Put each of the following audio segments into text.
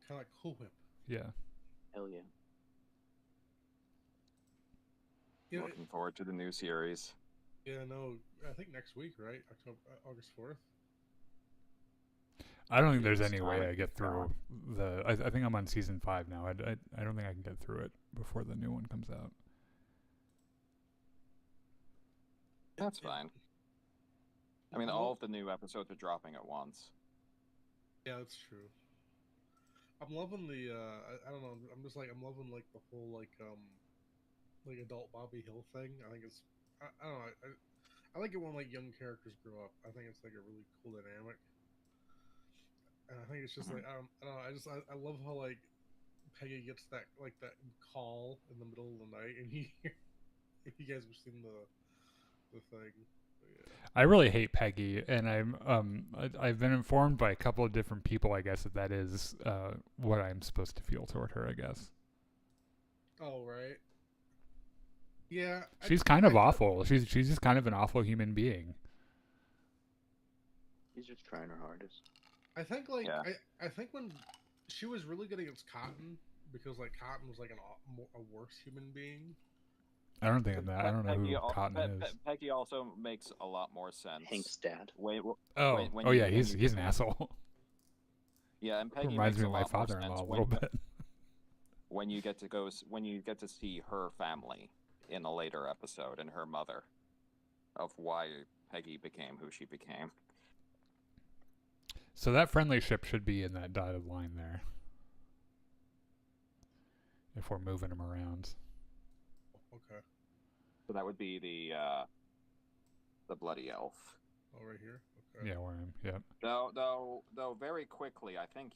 Kind of like Cool Whip. Yeah. Hell yeah. You know, Looking forward to the new series. yeah, no, I think next week, right? October, August 4th. I don't think there's It's any way time. I get through the. I think I'm on season 5 now. I don't think I can get through it before the new one comes out. That's fine. I mean, all of the new episodes are dropping at once. Yeah, that's true. I'm loving the. I don't know. I'm just like I'm loving like the whole like adult Bobby Hill thing. I think it's. I don't know. I like it when like young characters grow up. I think it's like a really cool dynamic. And I think it's just like I don't know. I love how like Peggy gets that call in the middle of the night, and he if you guys have seen the thing. But yeah. I really hate Peggy, and I've been informed by a couple of different people. I guess that is what I'm supposed to feel toward her. I guess Oh right. Yeah. she's kind of awful. She's just kind of an awful human being. He's just trying her hardest. I think like Yeah. I think when she was really good against Cotton because like Cotton was like a worse human being. I don't think I'm that. I don't know who Cotton is. Peggy also makes a lot more sense. Hank's dad. Oh, yeah, he's an asshole. Yeah, and Peggy Reminds makes me a of my lot more father-in-law sense a little bit. when you get to see her family in a later episode and her mother of why Peggy became who she became. So that friendly ship should be in that dotted line there. If we're moving them around. Okay. So that would be the bloody elf. Oh, right here. Okay. Yeah, where I'm. Yep. Though, very quickly, I think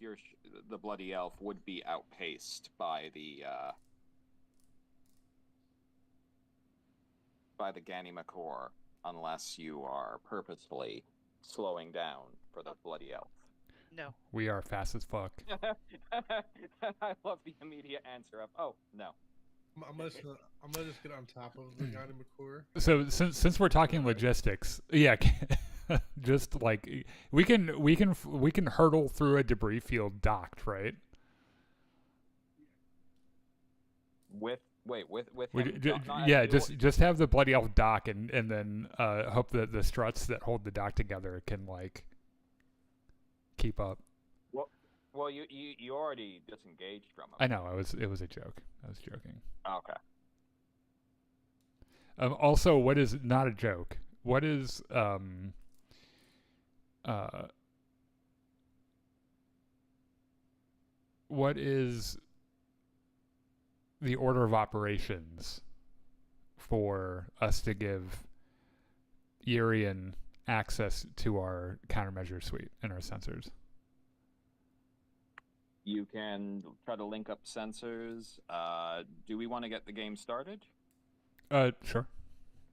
the bloody elf would be outpaced by the Ganimakkur, unless you are purposefully slowing down for the bloody elf. No. We are fast as fuck. I love the immediate answer of, oh, no. I'm gonna just get on top of the Ganimakkur. So since we're talking logistics, yeah, just like we can hurtle through a debris field docked, right? With yeah, just have the bloody elf dock and then hope that the struts that hold the dock together can like keep up. Well, you already disengaged from him. I know. It was a joke. I was joking. Okay. Also, what is not a joke? What is what is the order of operations for us to give Urien access to our countermeasure suite and our sensors? You can try to link up sensors. Do we want to get the game started? Sure.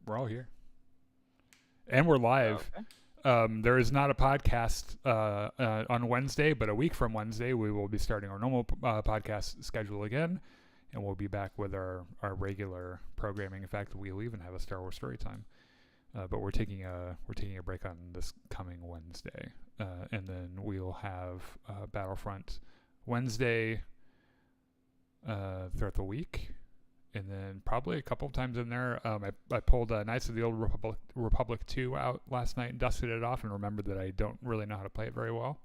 We're all here. And we're live. Okay. There is not a podcast on Wednesday, but a week from Wednesday, we will be starting our normal podcast schedule again, and we'll be back with our regular programming. In fact, we'll even have a Star Wars story time. But we're taking a break on this coming Wednesday, and then we'll have Battlefront Wednesday throughout the week, and then probably a couple of times in there. I pulled Knights of the Old Republic 2 out last night and dusted it off, and remembered that I don't really know how to play it very well.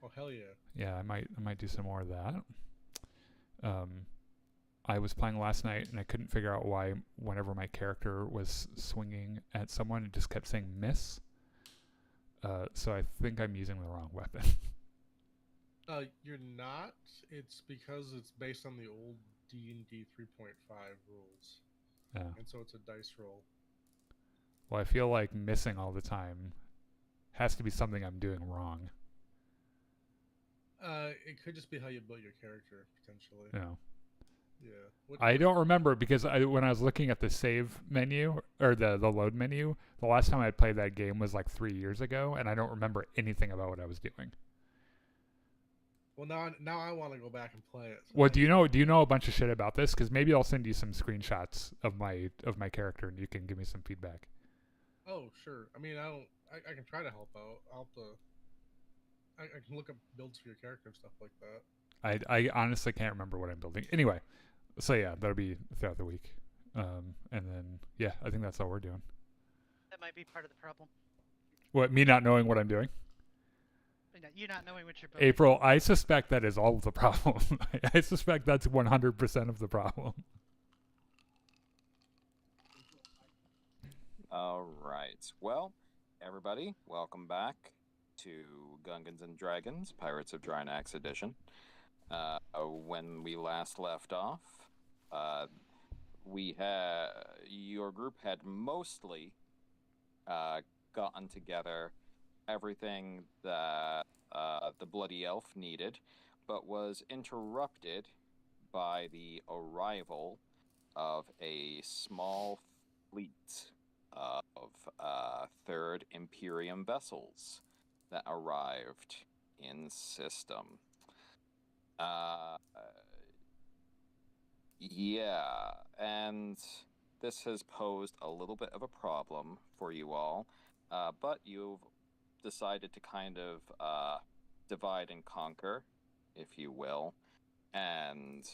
Oh hell yeah! Yeah, I might do some more of that. I was playing last night and I couldn't figure out why whenever my character was swinging at someone, it just kept saying miss. So I think I'm using the wrong weapon. You're not. It's because it's based on the old D&D 3.5 rules. Yeah. And so it's a dice roll. Well, I feel like missing all the time has to be something I'm doing wrong. It could just be how you build your character, potentially. Yeah. Yeah. I don't remember because when I was looking at the save menu or the load menu, the last time I played that game was like 3 years ago, and I don't remember anything about what I was doing. Well, now I want to go back and play it. So well, do you know a bunch of shit about this? Because maybe I'll send you some screenshots of my character, and you can give me some feedback. Oh, sure. I mean, I can try to help out. I can look up builds for your character and stuff like that. I honestly can't remember what I'm building. Anyway, so yeah, that'll be throughout the week. And then, yeah, I think that's all we're doing. That might be part of the problem. What, me not knowing what I'm doing? You not knowing what you're building. April, I suspect that is all of the problem. I suspect that's 100% of the problem. All right. Well, everybody, welcome back to Gungans and Dragons, Pirates of Drynax Edition. When we last left off, your group had mostly gotten together everything that the Bloody Elf needed, but was interrupted by the arrival of a small fleet of Third Imperium vessels that arrived in system. Yeah, and this has posed a little bit of a problem for you all, but you've decided to kind of divide and conquer, if you will, and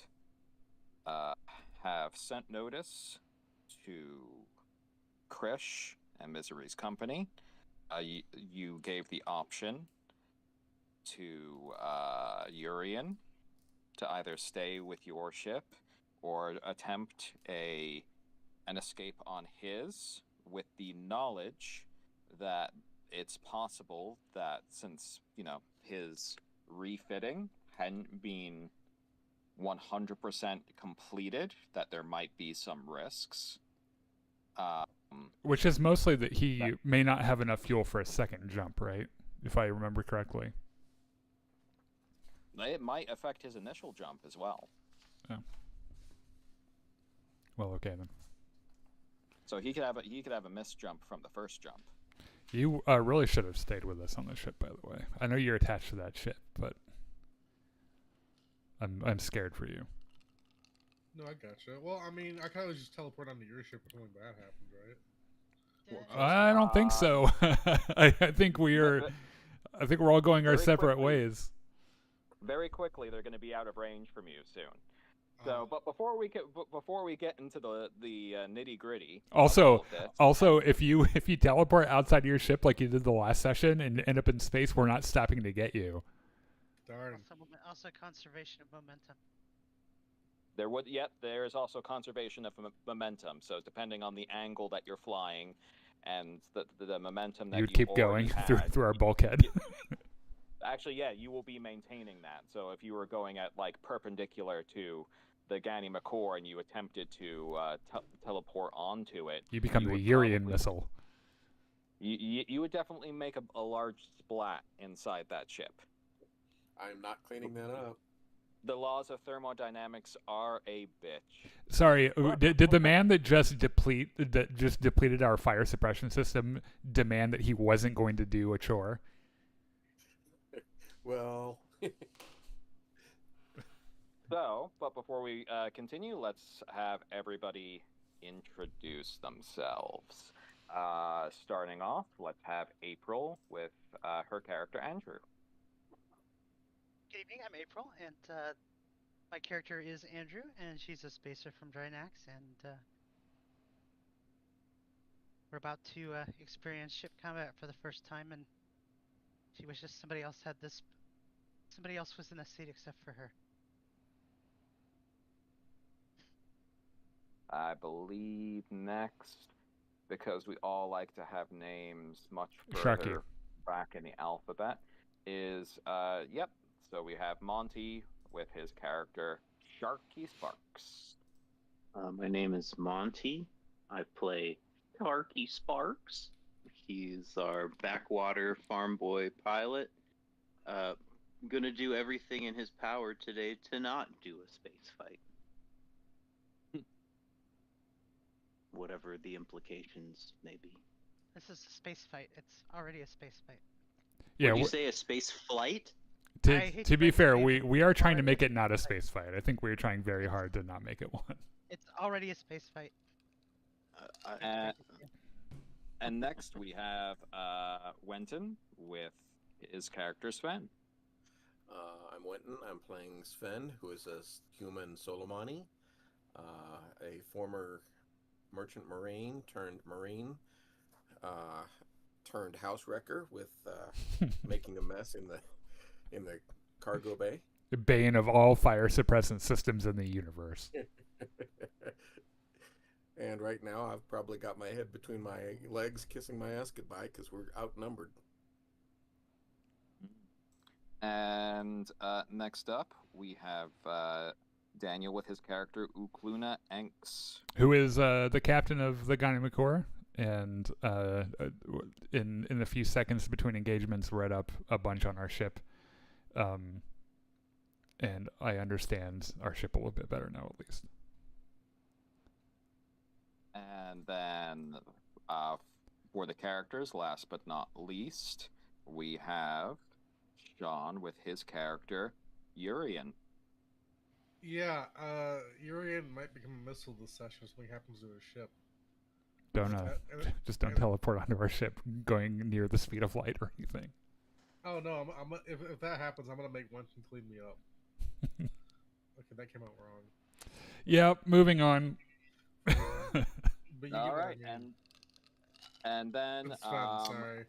have sent notice to Krish and Misery's company. You gave the option to Urien to either stay with your ship or attempt an escape on his, with the knowledge that it's possible that since, his refitting hadn't been 100% completed, that there might be some risks. Which is mostly that he may not have enough fuel for a second jump, right? If I remember correctly. It might affect his initial jump as well. Oh. Well, okay then. So he could have a missed jump from the first jump. You really should have stayed with us on the ship, by the way. I know you're attached to that ship, but I'm scared for you. No, I gotcha. Well, I mean, I kind of just teleport onto your ship if something bad happens, right? Yeah. I don't think so. I think we're all going our separate ways. Very quickly, they're going to be out of range from you soon. So, but before we get into the nitty gritty. Also, if you teleport outside your ship like you did the last session and end up in space, we're not stopping to get you. Darn. Also conservation of momentum. There is also conservation of momentum. So depending on the angle that you're flying, and the momentum that you'd keep going through our bulkhead. Actually, yeah, you will be maintaining that. So if you were going at perpendicular to the Ganimakkur and you attempted to teleport onto it, you become the Urien missile. You would definitely make a large splat inside that ship. I'm not cleaning that up. The laws of thermodynamics are a bitch. Sorry, did the man that just depleted our fire suppression system demand that he wasn't going to do a chore? Well. So, but before we continue, let's have everybody introduce themselves. Starting off, let's have April with her character Andrew. Good evening, I'm April, and my character is Andrew, and she's a spacer from Drynax, and we're about to experience ship combat for the first time, and she wishes somebody else was in the seat except for her. I believe next, because we all like to have names much further back in the alphabet, is so we have Monty with his character Sharky Sparks. My name is Monty. I play Sharky Sparks. He's our backwater farm boy pilot. Gonna do everything in his power today to not do a space fight. Whatever the implications may be. This is a space fight. It's already a space fight. Yeah. Would you say a space flight? To be fair, we are trying to make it not a space fight. I think we're trying very hard to not make it one. It's already a space fight. And next we have Wenton with his character Sven. I'm Winton. I'm playing Sven, who is a human Solomani, a former merchant marine turned marine, turned house wrecker with making a mess in the cargo bay. The bane of all fire suppressant systems in the universe. And right now, I've probably got my head between my legs, kissing my ass goodbye because we're outnumbered. And next up, we have Daniel with his character Ukluna Enks. Who is the captain of the Ganimakkur, and in the few seconds between engagements, read up a bunch on our ship, and I understand our ship a little bit better now, at least. And then for the characters, last but not least, we have Sean with his character Urien. Yeah, Urien might become a missile this session if something happens to his ship. Just don't teleport onto our ship going near the speed of light or anything. Oh no! If that happens, I'm gonna make Winston clean me up. Okay, that came out wrong. Yep. Moving on. But you All right, I mean. and then It's fun, sorry.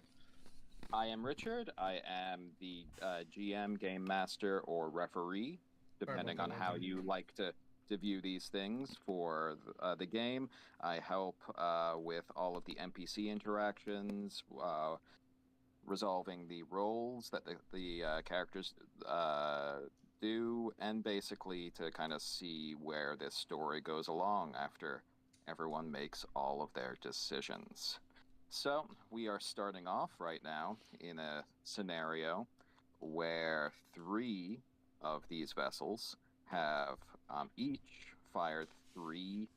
I am Richard. I am the GM, game master, or referee, depending on how you like to view these things for the game. I help with all of the NPC interactions, resolving the roles that the characters do, and basically to kind of see where this story goes along after everyone makes all of their decisions. So we are starting off right now in a scenario where 3 of these vessels have each fired 3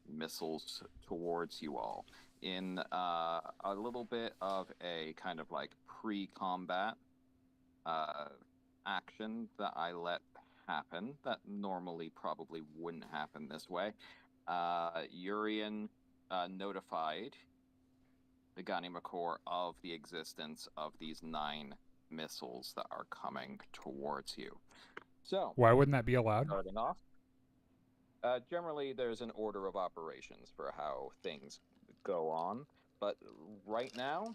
missiles towards you all in a little bit of a kind of like pre-combat action that I let happen that normally probably wouldn't happen this way. Urien notified the Ganimakkur of the existence of these 9 missiles that are coming towards you. So, why wouldn't that be allowed? Starting off, generally there's an order of operations for how things go on, but right now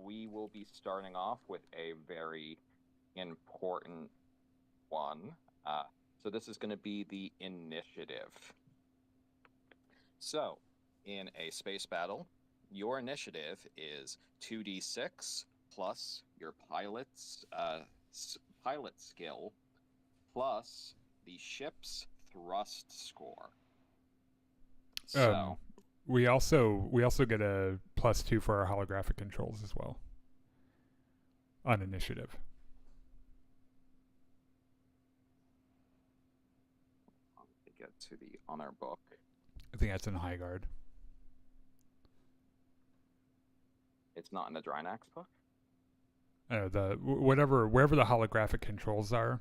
we will be starting off with a very important one. So this is going to be the initiative. So, in a space battle, your initiative is 2d6 plus your pilot's pilot skill plus the ship's thrust score. So we also get a +2 for our holographic controls as well on initiative. Let me get to the honor book. I think that's in High Guard. It's not in the Drynax book? Wherever the holographic controls are,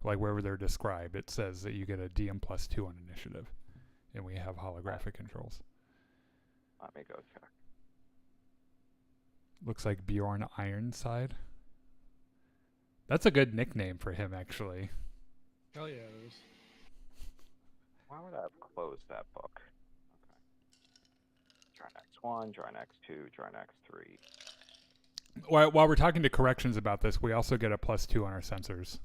like wherever they're described, it says that you get a DM +2 on initiative, and we have holographic controls. Let me go check. Looks like Bjorn Ironside. That's a good nickname for him, actually. Hell yeah, it is. Why would I have closed that book? Okay. Drynax 1, Drynax 2, Drynax 3. While we're talking to corrections about this, we also get a +2 on our sensors.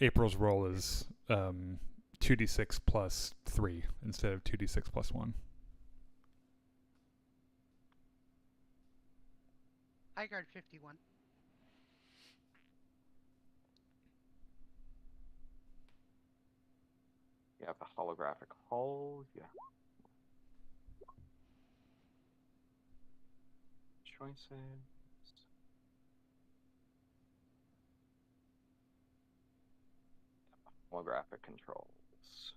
April's roll is 2d6 +3 instead of 2d6 +1. High Guard 51. You have the holographic hull. Yeah. Choices. Holographic controls.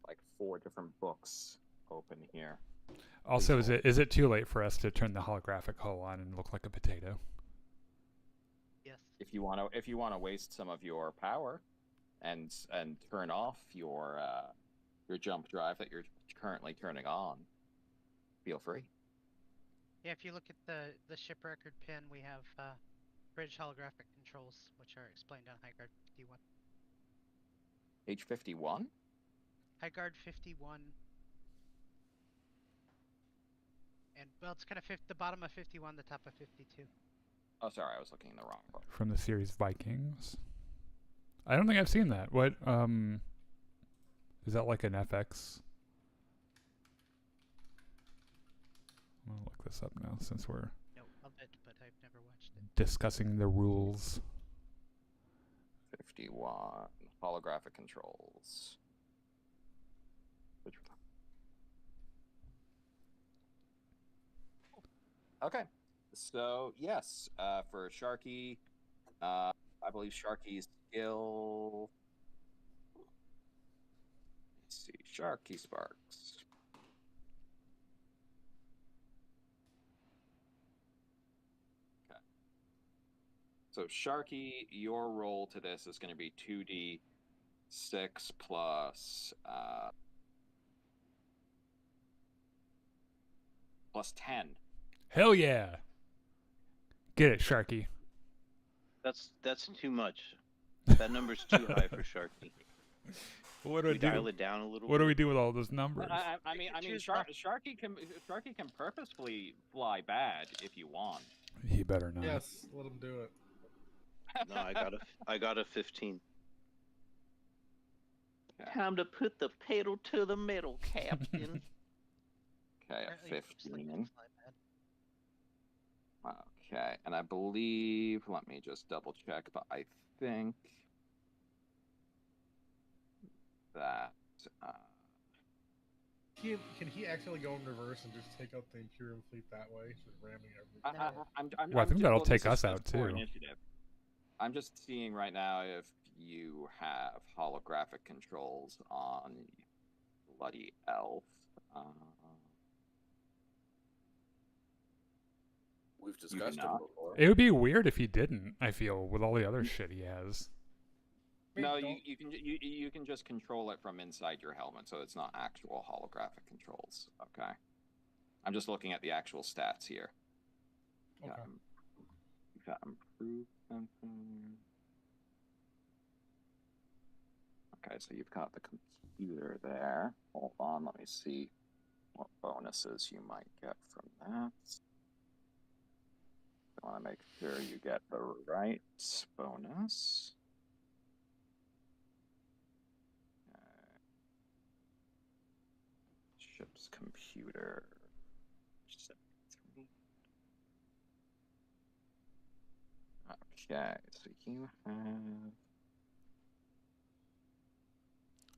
Like 4 different books open here. Also, is it too late for us to turn the holographic hull on and look like a potato? Yes. If you want to waste some of your power and turn off your jump drive that you're currently turning on, feel free. Yeah, if you look at the ship record pin, we have bridge holographic controls, which are explained on Highguard 51. Page 51? Highguard 51. And, well, it's kind of the bottom of 51, the top of 52. Oh, sorry, I was looking in the wrong book. From the series Vikings. I don't think I've seen that. What, is that like an FX? I'll look this up now since we're No, of it, but I've never watched it. discussing the rules. 51. Holographic controls. Okay. So, yes, for Sharky, I believe Sharky's skill... Let's see, Sharky Sparks. Okay. So, Sharky, your roll to this is going to be 2d6 plus... plus 10. Hell yeah! Get it, Sharky. That's too much. That number's too high for Sharky. What do We we do? dial it down a little. What do we do with all those numbers? I mean, Sharky can purposefully fly bad if you want. He better not. Yes, let him do it. No, I got a 15. Okay. Time to put the pedal to the metal, Captain. Okay, a Apparently, Bruce Lee 15. can fly bad. Okay, and I believe, let me just double check, but I think that Can he actually go in reverse and just take out the Imperium fleet that way, just ramming everything? Well, I think that'll take this us is out, for too. initiative. I'm just seeing right now if you have holographic controls on Bloody Elf. We've discussed it not. before. It would be weird if he didn't, I feel, with all the other shit he has. No, you can just control it from inside your helmet, so it's not actual holographic controls. Okay, I'm just looking at the actual stats here. Okay. You've got improved something. Okay, so you've got the computer there. Hold on, let me see what bonuses you might get from that. I want to make sure you get the right bonus. Ship's computer. 73. Okay, so you have...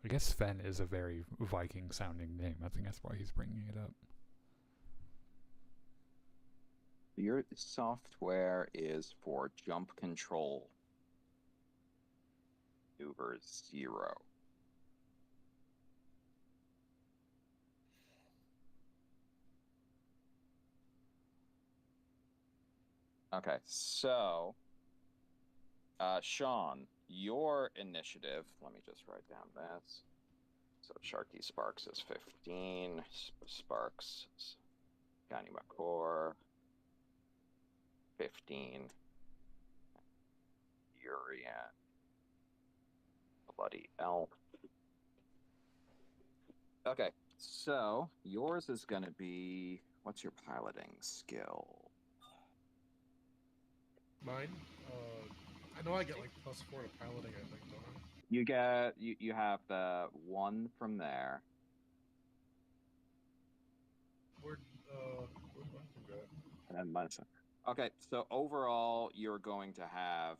I guess Sven is a very Viking-sounding name. I think that's why he's bringing it up. Your software is for jump control. Maneuver 0. Okay, so Sean, your initiative, let me just write down this. So Sharky Sparks is 15, Sparks, Ganimakkur, 15, Urien, Bloody Elf. Okay, so yours is going to be, what's your piloting skill? Mine? I know I get like +4 to piloting, I think, don't I? You get, you have the 1 from there. Where'd mine go? And minus. Okay, so overall, you're going to have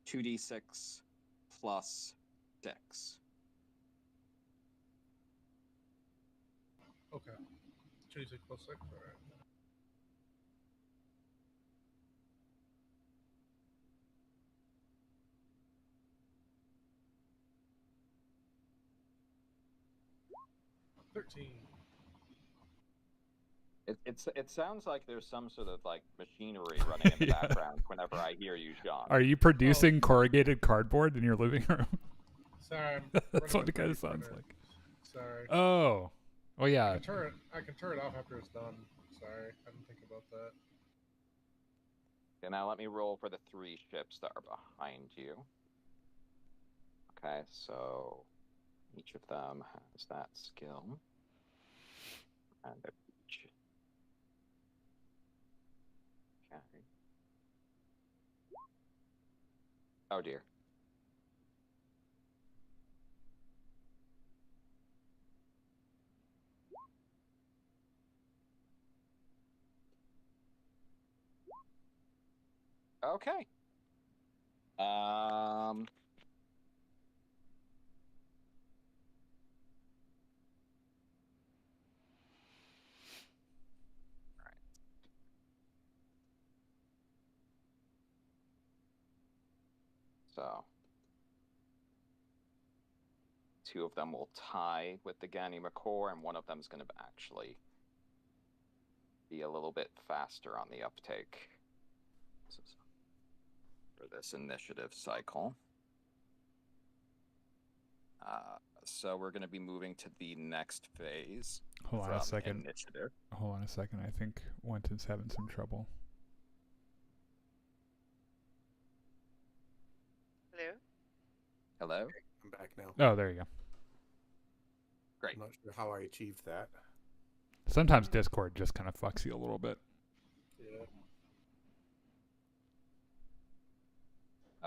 2d6 plus 6. Okay. 2d6 + 6, alright. It sounds like there's some sort of like machinery running in the Yeah. background whenever I hear you, John. Are you producing corrugated cardboard in your living room? Sorry, I'm That's running what it kind a of sounds 3D like. Sorry. Oh. Oh, yeah. I can turn it off after it's done. Sorry, I didn't think about that. Okay, now let me roll for the 3 ships that are behind you. Okay, so each of them has that skill. And they're each. Okay. Oh dear. Okay. So 2 of them will tie with the Ganimakkur, and one of them is going to actually be a little bit faster on the uptake for this initiative cycle. So we're going to be moving to the next phase. Hold on a second. Initiative. Hold on a second. I think Wenton's having some trouble. Hello? Hello? I'm back now. Oh, there you go. Great. I'm not sure how I achieved that. Sometimes Discord just kind of fucks you a little bit. Yeah.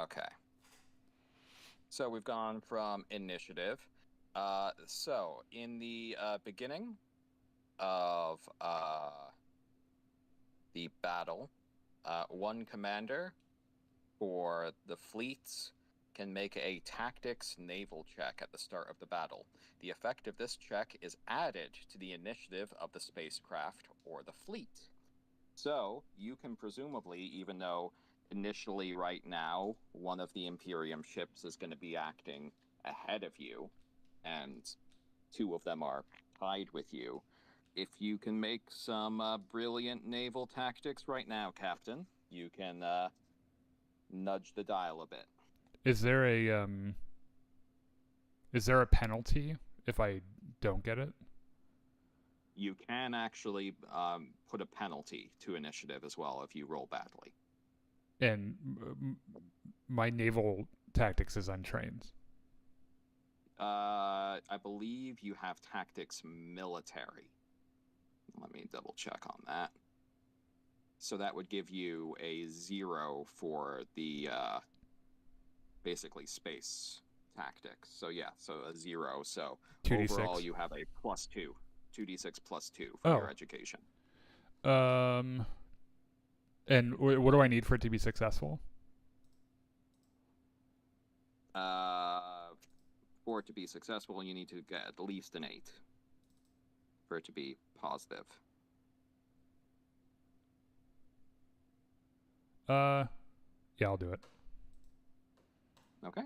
Okay. So we've gone from initiative. So in the beginning of the battle, one commander for the fleets can make a tactics naval check at the start of the battle. The effect of this check is added to the initiative of the spacecraft or the fleet. So you can presumably, even though initially right now one of the Imperium ships is going to be acting ahead of you, and 2 of them are tied with you, if you can make some brilliant naval tactics right now, Captain, you can nudge the dial a bit. Is there a penalty if I don't get it? You can actually put a penalty to initiative as well if you roll badly. And my naval tactics is untrained. I believe you have tactics military. Let me double check on that. So that would give you a 0 for the basically space tactics. So yeah, so a 0. So 2d6. Overall you have a +2, 2d6 +2 for your education. And what do I need for it to be successful? For it to be successful, you need to get at least an 8 for it to be positive. Yeah, I'll do it. Okay.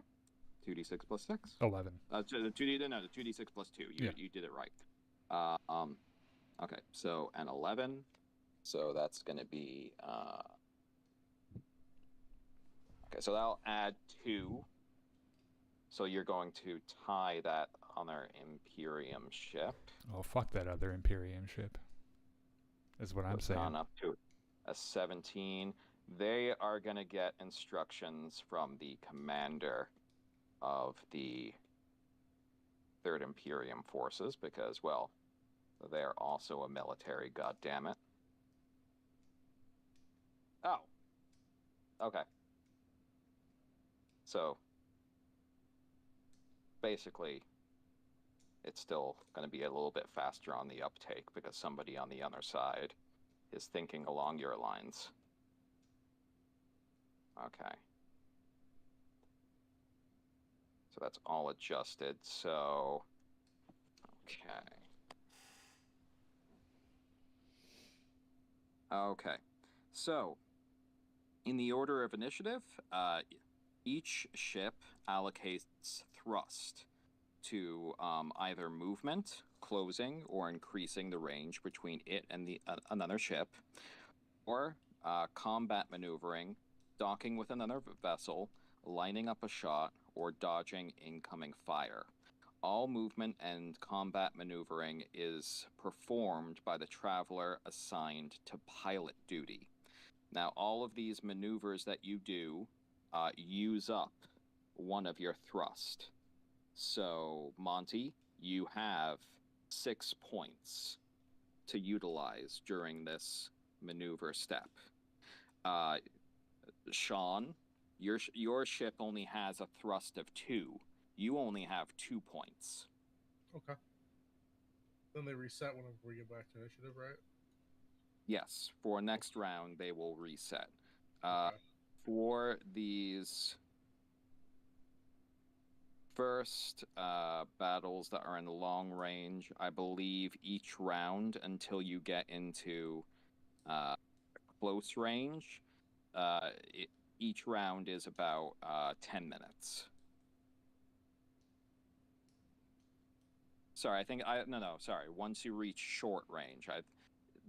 2d6 + 6. 11. The 2d6 + 2. You did it right. Okay, so an 11. So that's going to be okay. So that'll add 2. So you're going to tie that other Imperium ship. Oh, fuck that other Imperium ship. Is what I'm saying. Gone up to a 17. They are going to get instructions from the commander of the Third Imperium forces because, well, they're also a military, goddammit. Oh. Okay. So, basically, it's still going to be a little bit faster on the uptake because somebody on the other side is thinking along your lines. Okay. So that's all adjusted. So, okay. Okay. So, in the order of initiative, each ship allocates thrust to either movement, closing, or increasing the range between it and another ship, or combat maneuvering, docking with another vessel, lining up a shot, or dodging incoming fire. All movement and combat maneuvering is performed by the traveler assigned to pilot duty. Now, all of these maneuvers that you do use up one of your thrust. So, Monty, you have 6 points to utilize during this maneuver step. Sean, your ship only has a thrust of 2. You only have 2 points. Okay. Then they reset whenever we get back to initiative, right? Yes, for next round they will reset. Okay. For these first battles that are in long range, I believe each round until you get into close range, each round is about 10 minutes. Sorry, sorry. Once you reach short range,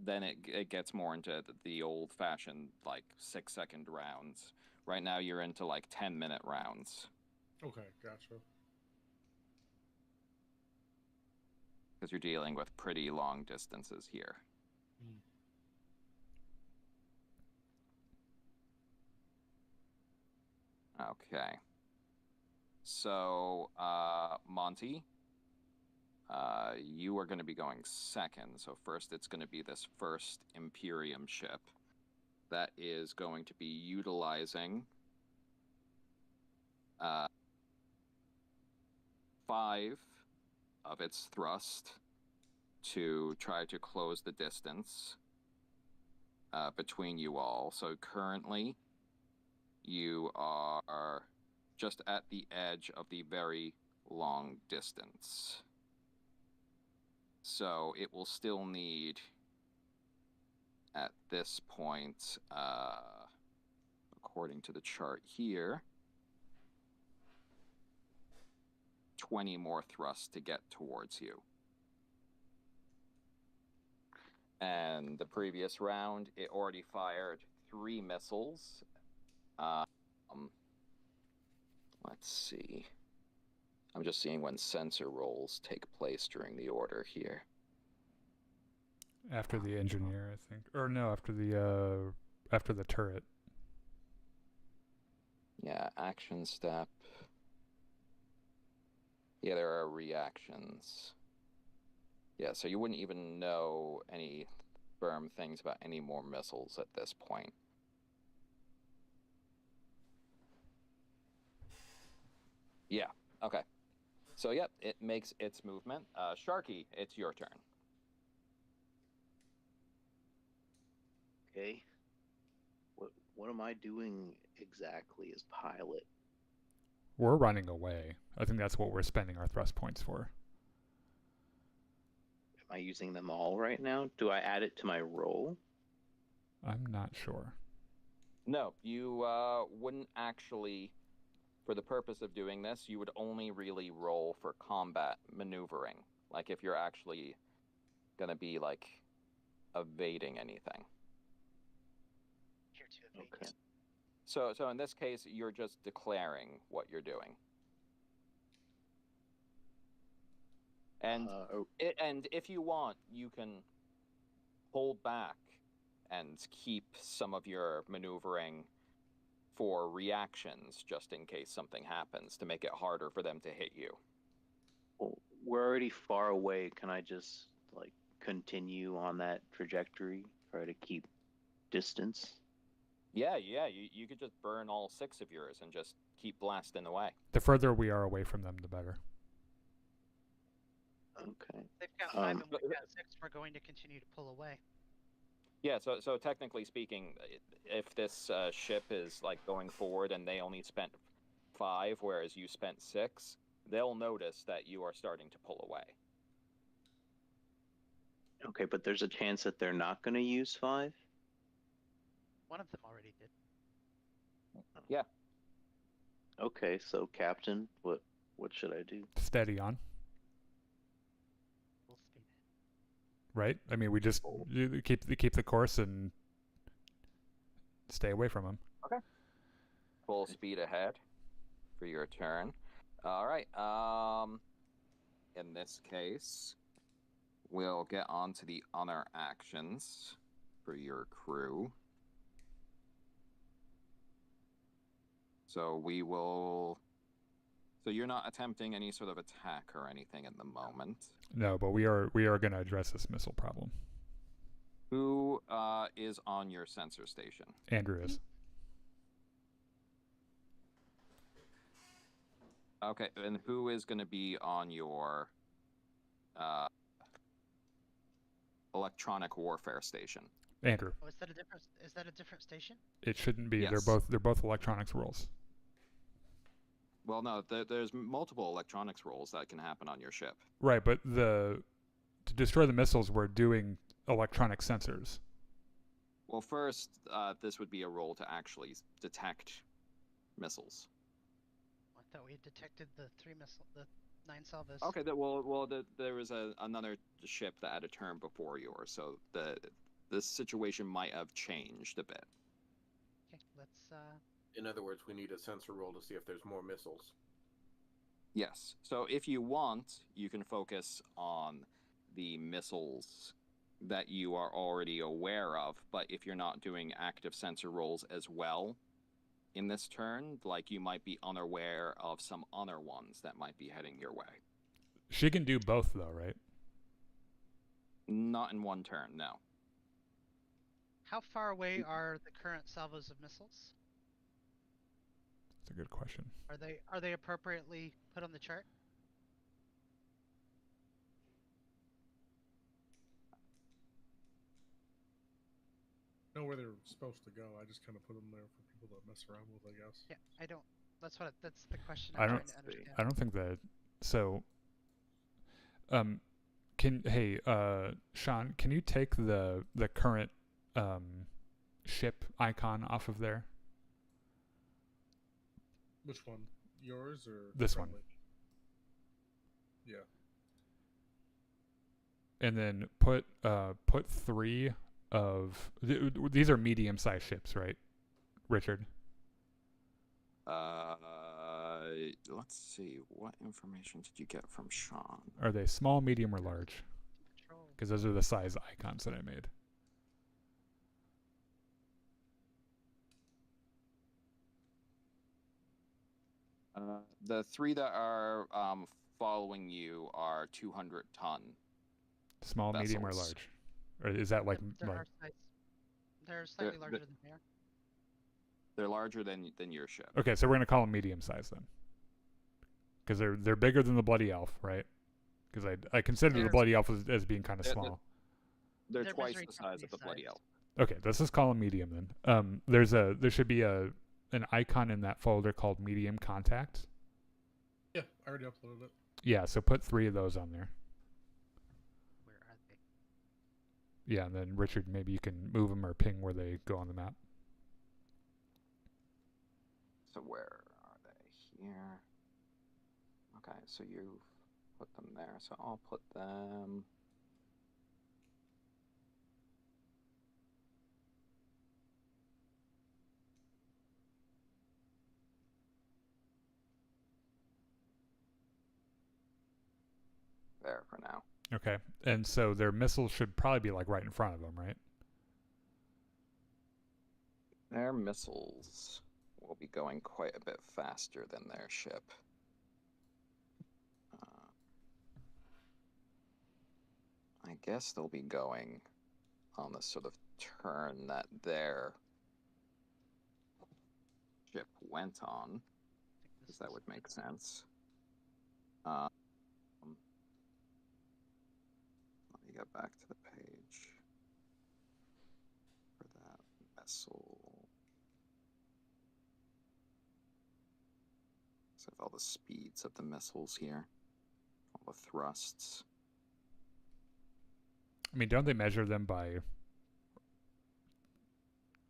then it gets more into the old-fashioned, like, 6-second rounds. Right now you're into, like, 10-minute rounds. Okay, gotcha. Because you're dealing with pretty long distances here. Okay. So, Monty, you are going to be going second. So first it's going to be this First Imperium ship that is going to be utilizing 5 of its thrust to try to close the distance between you all. So currently you are just at the edge of the very long distance. So it will still need, at this point, according to the chart here, 20 more thrusts to get towards you. And the previous round, it already fired 3 missiles. Let's see. I'm just seeing when sensor rolls take place during the order here. After the engineer, I think. Or no, after the turret. Yeah, action step. Yeah, there are reactions. Yeah, so you wouldn't even know any firm things about any more missiles at this point. Yeah, okay. So, yep, it makes its movement. Sharky, it's your turn. Okay. What am I doing exactly as pilot? We're running away. I think that's what we're spending our thrust points for. Am I using them all right now? Do I add it to my roll? I'm not sure. No, you wouldn't actually, for the purpose of doing this, you would only really roll for combat maneuvering. Like if you're actually going to be, like, evading anything. Here to evade. Okay. So in this case, you're just declaring what you're doing. And and if you want, you can hold back and keep some of your maneuvering for reactions, just in case something happens, to make it harder for them to hit you. Well, we're already far away. Can I just, like, continue on that trajectory? Try to keep distance? Yeah, you could just burn all 6 of yours and just keep blasting away. The further we are away from them, the better. Okay. They've got 5 and we've got 6. We're going to continue to pull away. Yeah, so technically speaking, if this ship is, like, going forward and they only spent 5, whereas you spent 6, they'll notice that you are starting to pull away. Okay, but there's a chance that they're not going to use 5? One of them already did. Yeah. Okay, so Captain, what What should I do? Steady on. Full speed. Right? I mean, we just you keep the course and stay away from him. Full speed ahead for your turn. All right. In this case, we'll get on to the honor actions for your crew. So we will. So you're not attempting any sort of attack or anything at the moment. No, but we are going to address this missile problem. Who is on your sensor station? Andrew is. Okay, and who is going to be on your electronic warfare station? Andrew. Oh, is that a different station? It shouldn't be. Yes. They're both electronics roles. Well, no, there's multiple electronics roles that can happen on your ship. Right, but to destroy the missiles, we're doing electronic sensors. Well, first, this would be a role to actually detect missiles. I thought we had detected the 9 salvos. Okay, there was another ship that had a turn before yours, so this situation might have changed a bit. Okay, let's. In other words, we need a sensor roll to see if there's more missiles. Yes. So if you want, you can focus on the missiles that you are already aware of, but if you're not doing active sensor rolls as well in this turn, like you might be unaware of some other ones that might be heading your way. She can do both, though, right? Not in one turn, no. How far away are the current salvos of missiles? That's a good question. Are they appropriately put on the chart? Know where they're supposed to go. I just kind of put them there for people to mess around with, I guess. Yeah, I don't. That's the question I I'm don't- trying to understand. I don't think that. So, Sean, can you take the current ship icon off of there? Which one? Yours or This one. friendly? Yeah. And then put 3 of these are medium-sized ships, right, Richard? Let's see. What information did you get from Sean? Are they small, medium, or large? Control. Because those are the size icons that I made. The 3 that are following you are 200-ton. Small, medium, or Vessels. large? Or is that like They're slightly larger than they are. They're larger than your ship. okay? So we're gonna call them medium size then, because they're bigger than the Bloody Elf, right? Because I consider the They're- Bloody Elf as being kind of They're- small. They're They're twice misery the size of the company Bloody size. Elf. Okay, let's just call them medium then. There should be an icon in that folder called medium contact. Yeah, I already uploaded it. Yeah, so put 3 of those on there. Where are they? Yeah, and then Richard, maybe you can move them or ping where they go on the map. So where are they? Here. Okay, so you put them there. So I'll put them. There for now. Okay, and so their missiles should probably be like right in front of them, right? Their missiles will be going quite a bit faster than their ship. I guess they'll be going on the sort of turn that their ship went on, because that would make sense. Let me get back to the page for that vessel. So I have all the speeds of the missiles here, all the thrusts. I mean, don't they measure them by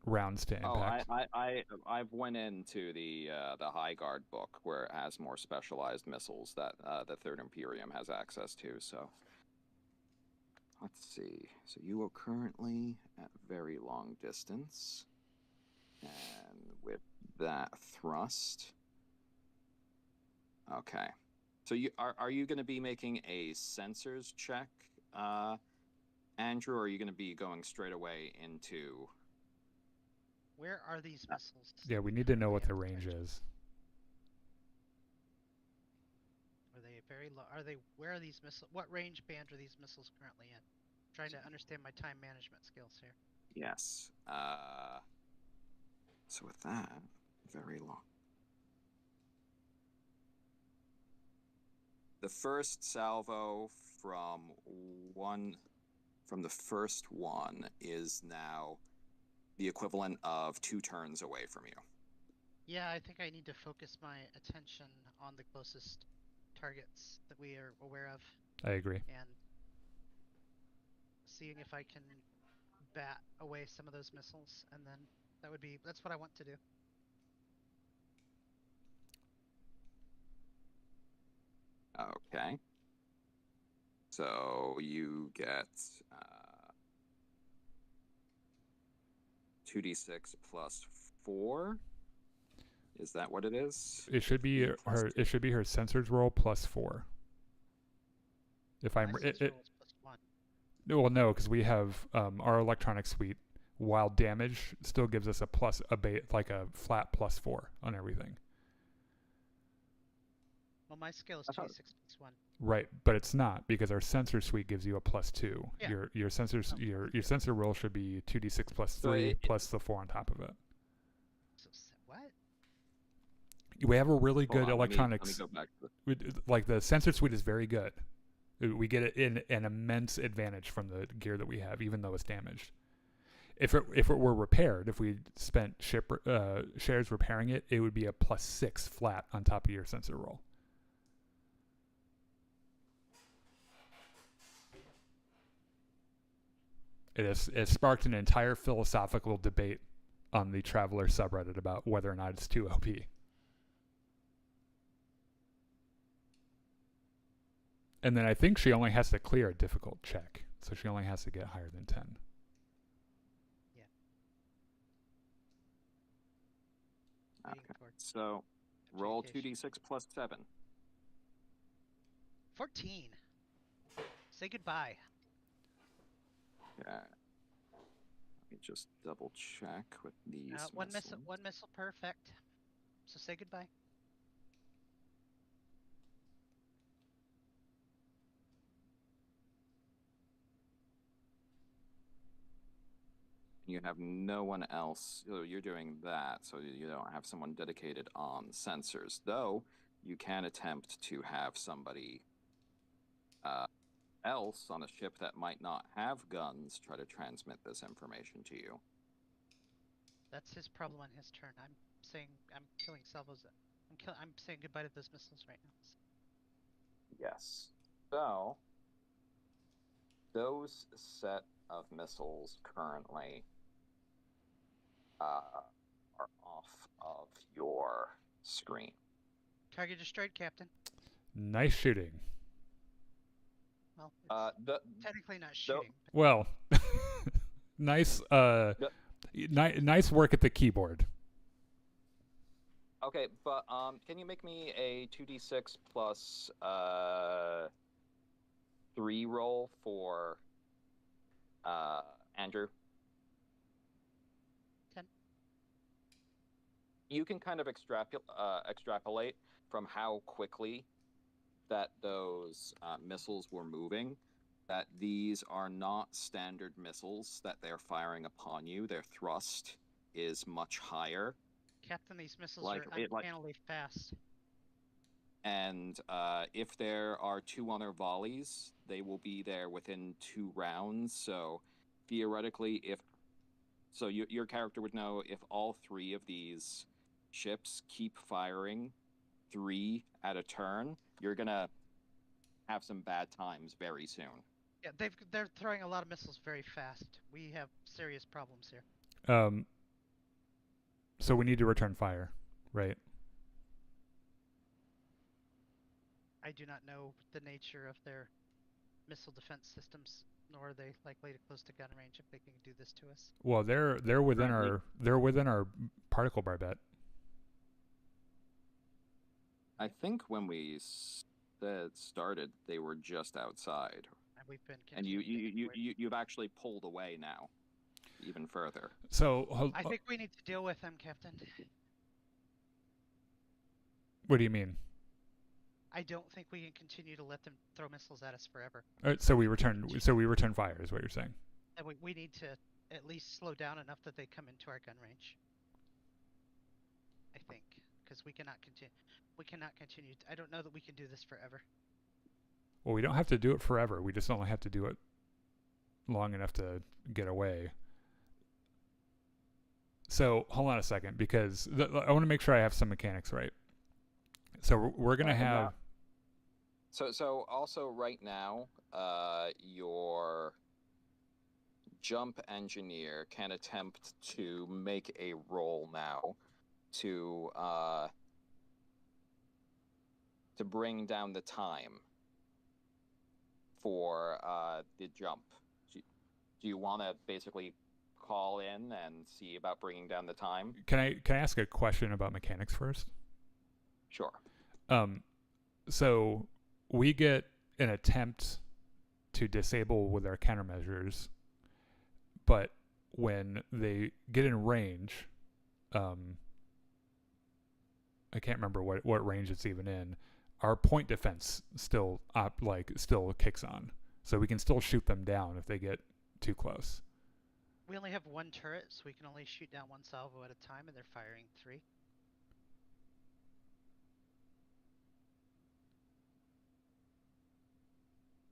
rounds to impact. I've went into the High Guard book where it has more specialized missiles that the Third Imperium has access to. So let's see. So you are currently at very long distance, and with that thrust. Okay. So are you going to be making a sensors check, Andrew, or are you going to be going straight away into? Where are these missiles? Yeah, we need to know what the range is. Are they very low? Where are these missiles? What range band are these missiles currently in? I'm trying to understand my time management skills here. Yes. So with that, very long. The first salvo from the first one is now the equivalent of 2 turns away from you. Yeah, I think I need to focus my attention on the closest targets that we are aware of. I agree. And seeing if I can bat away some of those missiles, and then that's what I want to do. Okay. So you get 2d6 plus 4. Is that what it is? It should be her. It should be her sensors roll plus 4. If I'm My sensor roll is plus 1. well, no, because we have our electronic suite. While damage still gives us a flat plus 4 on everything. Well, my scale is 2d6 plus 1. Right, but it's not because our sensor suite gives you a plus 2. Yeah. Your sensor roll should be 2d6 plus 3 plus the 4 on top of it. So what? We have a really good Hold on, electronics. Let me go back to Like the sensor suite is very good. We get it in an immense advantage from the gear that we have, even though it's damaged. If it were repaired, if we spent shares repairing it, it would be a plus 6 flat on top of your sensor roll. It has sparked an entire philosophical debate on the Traveler subreddit about whether or not it's too OP. And then I think she only has to clear a difficult check, so she only has to get higher than 10. Okay. So roll 2d6 plus 7. 14. Say goodbye. Yeah. Let me just double check with these. One missile perfect. So say goodbye. You have no one else. You're doing that, so you don't have someone dedicated on sensors. Though you can attempt to have somebody else on a ship that might not have guns try to transmit this information to you. That's his problem on his turn. I'm killing salvos. I'm saying goodbye to those missiles right now. Yes. So those set of missiles currently are off of your screen. Target destroyed, Captain. Nice shooting. Well, it's technically not shooting. Well, nice nice work at the keyboard. Okay, but can you make me a 2d6 plus 3 roll for Andrew? 10. You can kind of extrapolate from how quickly that those missiles were moving, that these are not standard missiles that they're firing upon you. Their thrust is much higher. Captain, these missiles are uncannily fast. And if there are 2 other volleys, they will be there within 2 rounds. So theoretically, your character would know if all 3 of these ships keep firing 3 at a turn, you're gonna have some bad times very soon. Yeah, they're throwing a lot of missiles very fast. We have serious problems here. So we need to return fire, right? I do not know the nature of their missile defense systems, nor are they likely to close to gun range if they can do this to us. Well, they're within our particle barbette. I think when we started, they were just outside, And we've been and you've actually pulled away now, even further. So I think we need to deal with them, Captain. what do you mean? I don't think we can continue to let them throw missiles at us forever. So we return fire, is what you're saying? And we need to at least slow down enough that they come into our gun range. I think, because we cannot continue. We cannot continue. I don't know that we can do this forever. Well, we don't have to do it forever. We just only have to do it long enough to get away. So hold on a second, because I want to make sure I have some mechanics right. So we're gonna have. So also right now, your jump engineer can attempt to make a roll now to bring down the time for the jump. Do you want to basically call in and see about bringing down the time? Can I ask a question about mechanics first? Sure. So we get an attempt to disable with our countermeasures, but when they get in range, I can't remember what range it's even in. Our point defense still kicks on, so we can still shoot them down if they get too close. We only have one turret, so we can only shoot down one salvo at a time, and they're firing 3.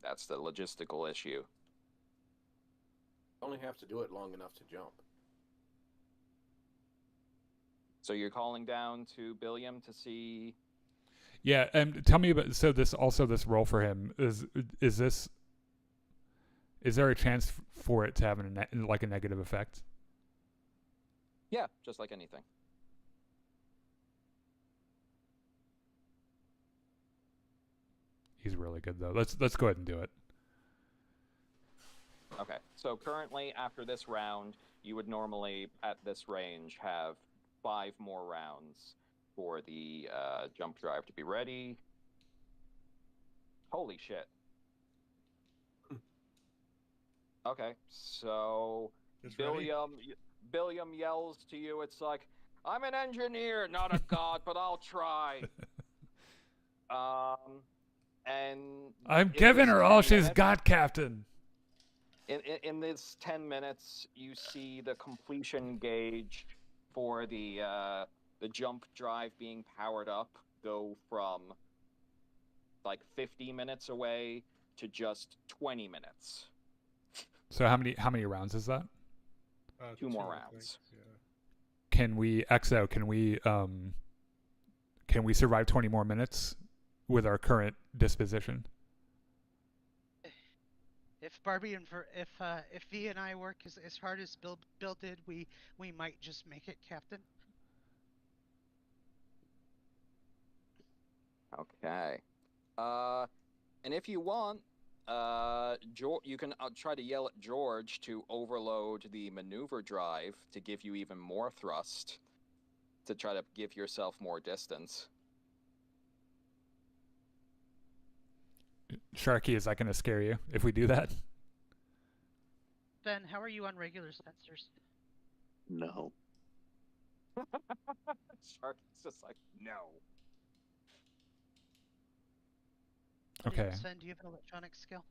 That's the logistical issue. You only have to do it long enough to jump. So you're calling down to Billiam to see. Yeah, and tell me about this role for him is there a chance for it to have a negative effect? Yeah, just like anything. He's really good though. Let's go ahead and do it. Okay, so currently after this round, you would normally at this range have 5 more rounds for the jump drive to be ready. Holy shit. Okay, so Billiam yells to you, it's like, I'm an engineer, not a god, but I'll try. And I'm giving her all she's got, Captain. In this 10 minutes, you see the completion gauge for the jump drive being powered up go from like 50 minutes away to just 20 minutes. So how many rounds is that? 2 more rounds. Yeah. Can we XO? Can we survive 20 more minutes with our current disposition? If Barbie and if V and I work as hard as Bill did, we might just make it, Captain. Okay. And if you want, you can try to yell at George to overload the maneuver drive to give you even more thrust, to try to give yourself more distance. Sharky, is that going to scare you if we do that? Ben, how are you on regular sensors? No. Sharky's just like, no. Okay. Sven, do you have an electronic skill?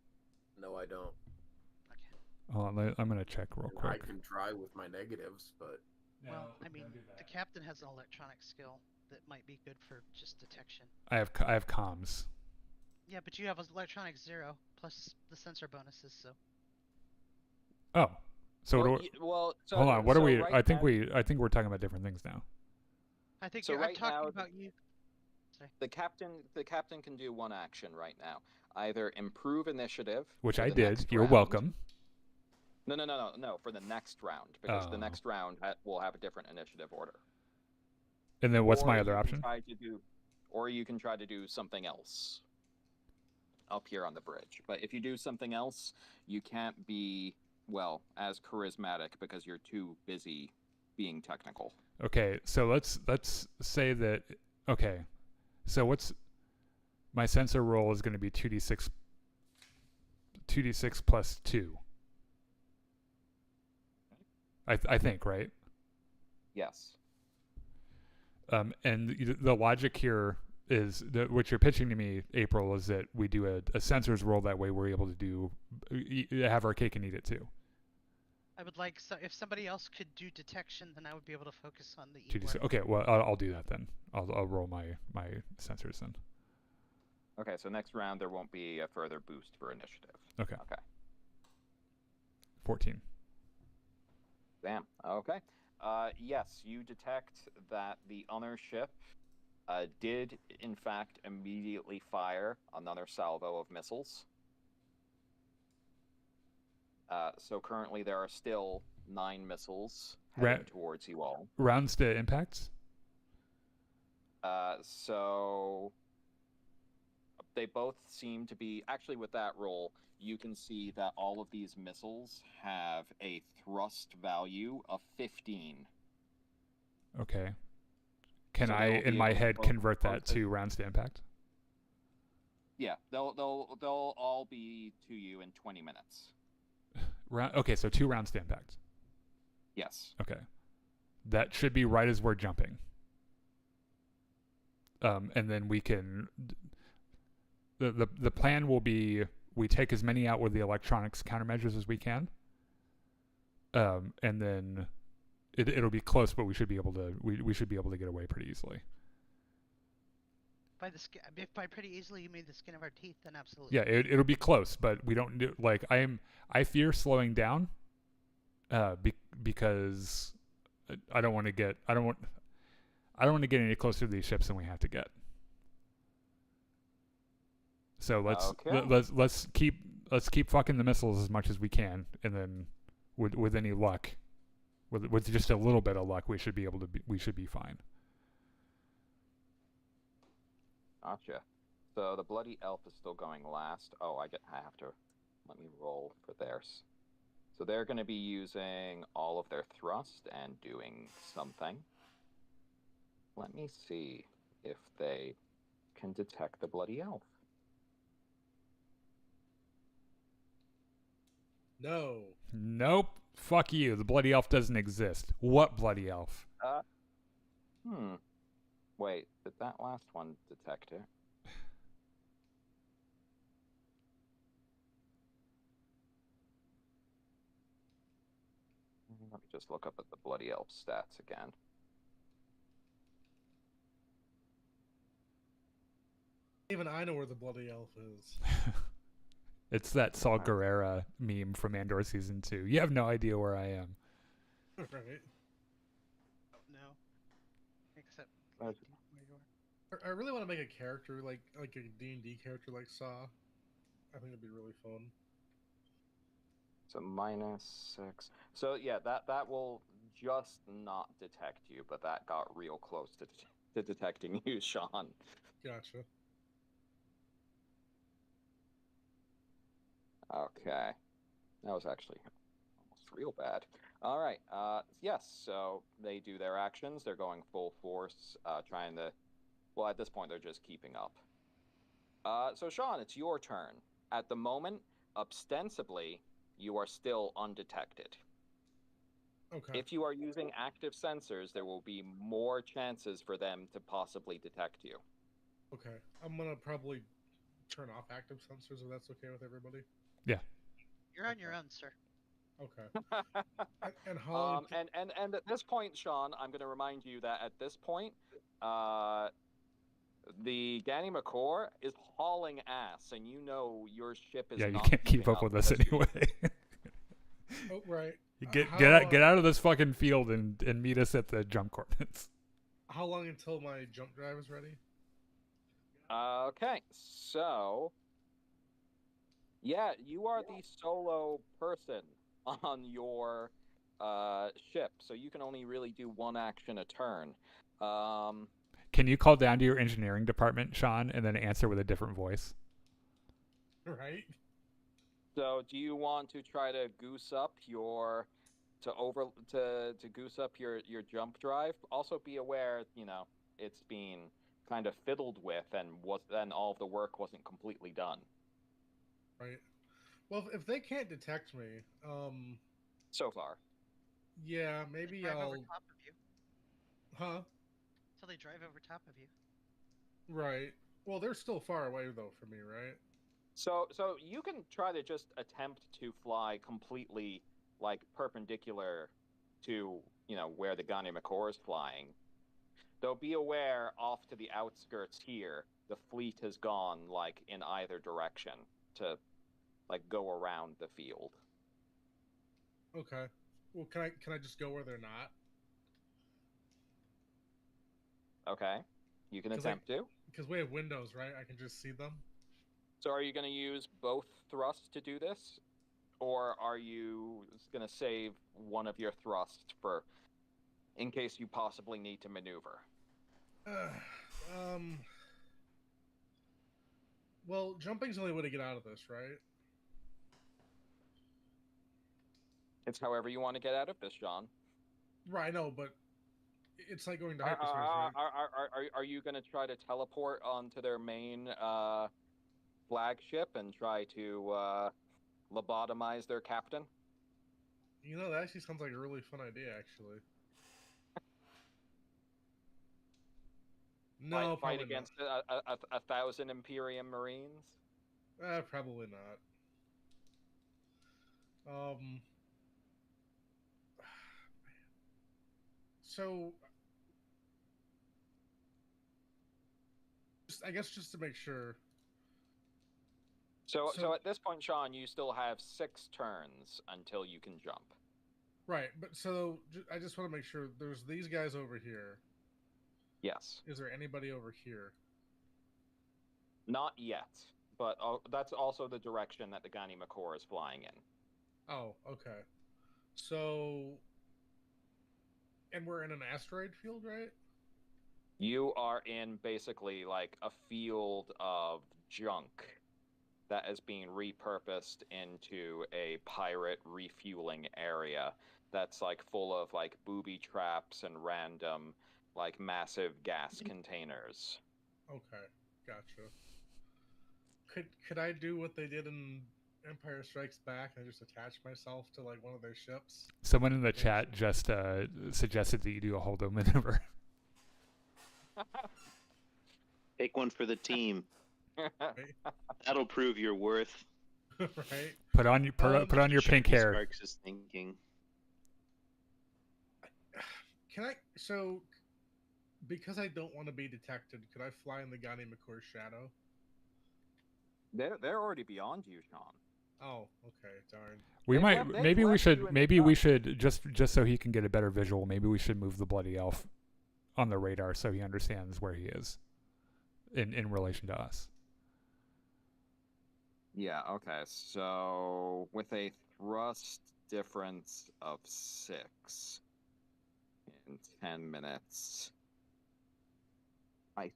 No, I don't. Okay. Hold on, I'm going to check real quick. I can try with my negatives, but Well, I mean, the captain has an electronic skill that might be good for just detection. I have comms. Yeah, but you have an electronic 0 plus the sensor bonuses, so. Oh, so Well, hold on. What are we? Right I think we're talking about different things now. I think So I'm right talking now, about you. Sorry. The captain can do one action right now. Either improve initiative, Which for I the did. next You're round. welcome. No, for the next round, because the Oh. next round will have a different initiative order. And then what's Or my you other can option? Or you can try to do something else up here on the bridge. But if you do something else, you can't be, well, as charismatic because you're too busy being technical. Okay, so let's say that. Okay, so what's my sensor roll is going to be 2d6 plus 2. I think, right? Yes. And the logic here is that what you're pitching to me, April, is that we do a sensors roll. That way we're able to have our cake and eat it too. I would like, so if somebody else could do detection, then I would be able to focus on the eat 2d6. one. Okay, well I'll do that then. I'll roll my sensors then. Okay, so next round there won't be a further boost for initiative. Okay. Okay. 14. Damn. Okay. Yes, you detect that the other ship did, in fact, immediately fire another salvo of missiles. So currently there are still 9 missiles heading towards you all. Rounds to impacts? So they both seem to be... Actually, with that roll, you can see that all of these missiles have a thrust value of 15. Okay. Can So I, they'll in be my able to head, both convert that focus- to rounds to impact? Yeah, they'll all be to you in 20 minutes. Okay, so 2 rounds to impact. Yes. Okay. That should be right as we're jumping. And then we can... The plan will be we take as many out with the electronics countermeasures as we can. And then it'll be close, but we should be able to get away pretty easily. By the skin, if by pretty easily you mean the skin of our teeth, then absolutely. Yeah, it'll be close, but we don't do, like I fear slowing down, because I don't want to get any closer to these ships than we have to get. So let's keep fucking the missiles as much as we can, and then with any luck, with just a little bit of luck, we should be fine. Gotcha. So the bloody elf is still going last. Oh, I have to let me roll for theirs. So they're going to be using all of their thrust and doing something. Let me see if they can detect the bloody elf. No. Nope. Fuck you. The bloody elf doesn't exist. What bloody elf? Wait, did that last one detect it? Let me just look up at the bloody elf stats again. Even I know where the bloody elf is. It's that Saul Guerrera meme from Andor Season 2. You have no idea where I am. Right. No. Except Right. I really want to make a character like a D&D character like Saw. I think it'd be really fun. So -6. So yeah, that will just not detect you, but that got real close to detecting you, Sean. Gotcha. Okay. That was actually almost real bad. All right. Yes, so they do their actions. They're going full force, trying to... Well, at this point, they're just keeping up. So, Sean, it's your turn. At the moment, ostensibly, you are still undetected. Okay. If you are using active sensors, there will be more chances for them to possibly detect you. Okay. I'm gonna probably turn off active sensors if that's okay with everybody. Yeah. you're on your own, sir. Okay. And how long? And at this point, Sean, I'm going to remind you that at this point, the Ganimakkur is hauling ass, and you know your ship is Yeah, you not can't keep keeping up with us anyway. Oh, right. Get out of this fucking field and meet us at the jump coordinates. How long until my jump drive is ready? Okay, so yeah, you are the solo person on your ship, so you can only really do one action a turn. Can you call down to your engineering department, Sean, and then answer with a different voice? Right. So, do you want to try to goose up your goose up your jump drive? Also, be aware, it's being kind of fiddled with, and all of the work wasn't completely done. Right. Well, if they can't detect me, So far. yeah, maybe drive I'll. over top of you. Huh? Till they drive over top of you. Right. Well, they're still far away though from me, right? So you can try to just attempt to fly completely like perpendicular to where the Ganimakkur is flying. Though be aware, off to the outskirts here, the fleet has gone like in either direction to like go around the field. Okay. Well, can I just go where they're not? Okay, you can attempt to. Because we have windows, right? I can just see them. So are you going to use both thrusts to do this? Or are you going to save one of your thrusts for in case you possibly need to maneuver? Well, jumping's the only way to get out of this, right? It's however you want to get out of this, John. Right, I know, but it's like going to hyperspace, right? Are you going to try to teleport onto their main flagship and try to lobotomize their captain? That actually sounds like a really fun idea, actually. No, fight probably against not. 1,000 Imperium Marines? Probably not. So, I guess just to make sure. So at this point, Sean, you still have 6 turns until you can jump. Right, but so I just want to make sure there's these guys over here. Yes. Is there anybody over here? Not yet, but that's also the direction that the Ganimakkur is flying in. Oh, okay. So, and we're in an asteroid field, right? You are in basically like a field of junk that is being repurposed into a pirate refueling area that's like full of like booby traps and random like massive gas containers. Okay, gotcha. Could I do what they did in Empire Strikes Back and just attach myself to like one of their ships? Someone in the chat just suggested that you do a holdo maneuver. Take one for the team. Right? That'll prove your worth. Right. Put on your pink hair. Sparks is thinking. Can I? So, because I don't want to be detected, could I fly in the Ganimakkur shadow? They're already beyond you, Sean. Oh, okay, darn. We might maybe we should just so he can get a better visual. Maybe we should move the bloody elf on the radar so he understands where he is in relation to us. Yeah, okay. So with a thrust difference of 6 in 10 minutes, I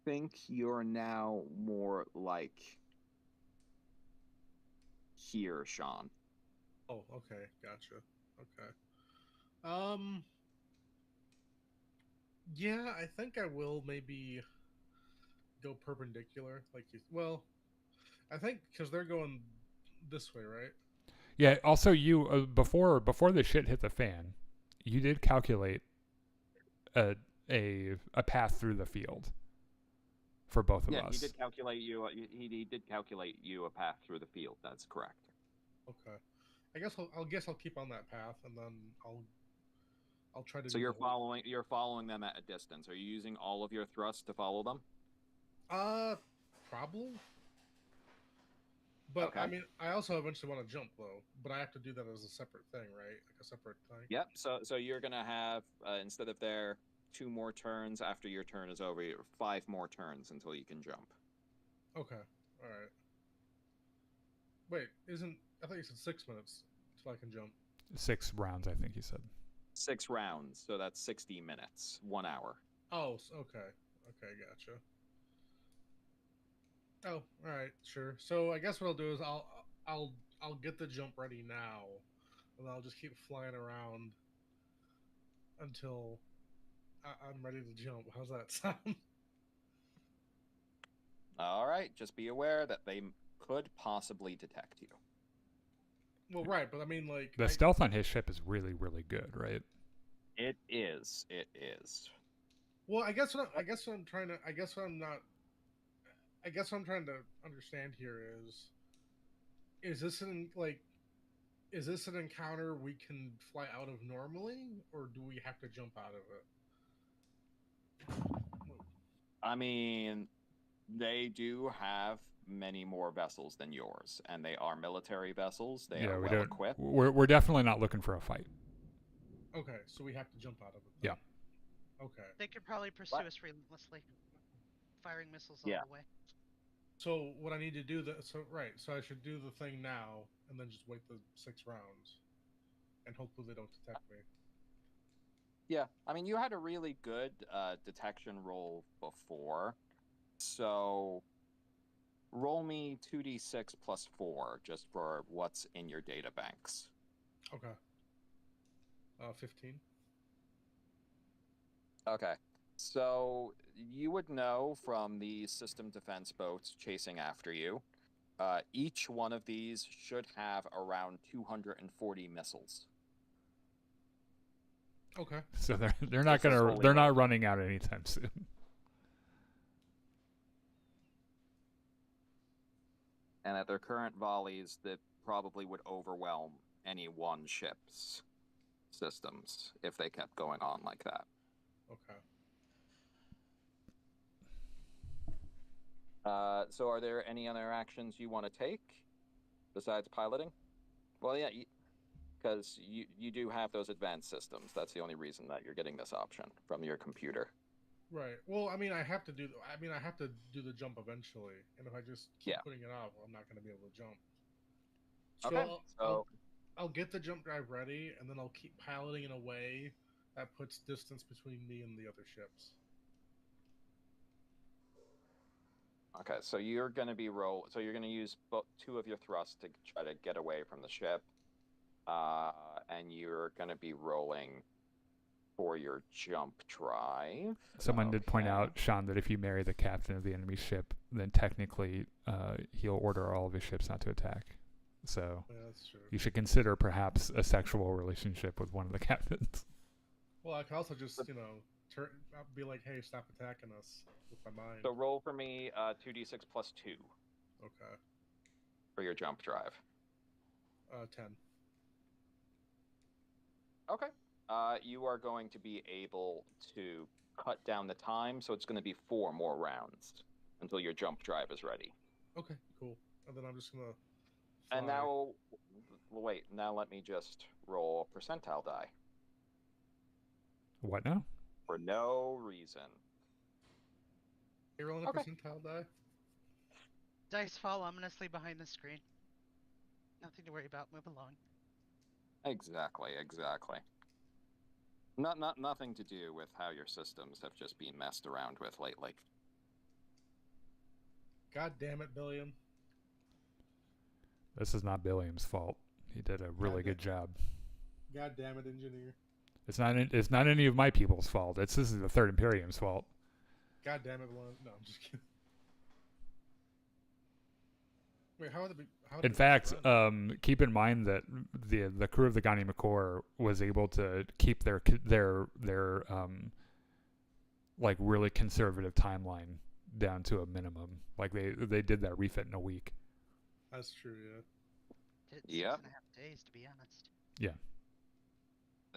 think you're now more like here, Sean. Oh, okay, gotcha. Okay. Yeah, I think I will maybe go perpendicular, like you. Well, I think because they're going this way, right? Yeah. Also, you before the shit hit the fan, you did calculate a path through the field for both of us. Yeah, he did calculate you. He did calculate you a path through the field. That's correct. Okay. I guess I'll keep on that path, and then I'll try to. So you're following them at a distance. Are you using all of your thrust to follow them? Probably. But okay. I mean, I also eventually want to jump though. But I have to do that as a separate thing, right? Like a separate thing. Yep. So you're gonna have instead of there 2 more turns after your turn is over, 5 more turns until you can jump. Okay. All right. Wait, I thought you said 6 minutes until I can jump. 6 rounds, I think you said. 6 rounds, so that's 60 minutes, 1 hour. Oh, okay. Okay, gotcha. Oh, all right, sure. So I guess what I'll do is I'll get the jump ready now, and I'll just keep flying around until I'm ready to jump. How's that sound? All right, just be aware that they could possibly detect you. Well, right, but I mean, like, The stealth on his ship is really, really good, right? It is. It is. well, I guess what I'm trying to, I guess what I'm not, I guess what I'm trying to understand here is this is this an encounter we can fly out of normally, or do we have to jump out of it? I mean, they do have many more vessels than yours, and they are military vessels. They are well equipped. We're definitely not looking for a fight. Okay, so we have to jump out of it. Then. Yeah. Okay. They could probably pursue us relentlessly, firing missiles all the way. So what I need to do so I should do the thing now and then just wait the 6 rounds, and hopefully they don't detect me. Yeah, I mean, you had a really good detection roll before, so roll me 2d6 plus 4 just for what's in your data banks. Okay. 15. Okay, so you would know from the system defense boats chasing after you, each one of these should have around 240 missiles. Okay. So they're not running out anytime soon. And at their current volleys, that probably would overwhelm any one ship's systems if they kept going on like that. Okay. So are there any other actions you want to take besides piloting? Well, yeah, because you do have those advanced systems. That's the only reason that you're getting this option from your computer. Right. Well, I mean, I have to do the jump eventually, and if I just keep putting it off, I'm not going to be able to jump. So, okay. I'll get the jump drive ready, and then I'll keep piloting in a way that puts distance between me and the other ships. Okay, so you're going to be So you're going to use 2 of your thrusts to try to get away from the ship, and you're going to be rolling for your jump drive. Someone did point out, Sean, that if you marry the captain of the enemy ship, then technically he'll order all of his ships not to attack. So that's true. You should consider perhaps a sexual relationship with one of the captains. Well, I could also just, be like, hey, stop attacking us with my mind. So roll for me 2d6 plus 2. Okay. For your jump drive. 10. Okay. You are going to be able to cut down the time, so it's going to be 4 more rounds until your jump drive is ready. Okay, cool. And then I'm just going to fly. And now, wait, now let me just roll a percentile die. What now? For no reason. You're rolling a percentile die? Dice fall ominously behind the screen. Nothing to worry about. Move along. Exactly. Nothing to do with how your systems have just been messed around with lately. God damn it, Billiam. This is not Billiam's fault. He did a really good job. God damn it, engineer. It's not any of my people's fault. This is the Third Imperium's fault. God damn it, no, I'm just kidding. Wait, in fact, keep in mind that the crew of the Ganimakkur was able to keep their like really conservative timeline down to a minimum. Like they did that refit in a week. That's true, yeah. Did 6.5 days, to be honest. Yeah.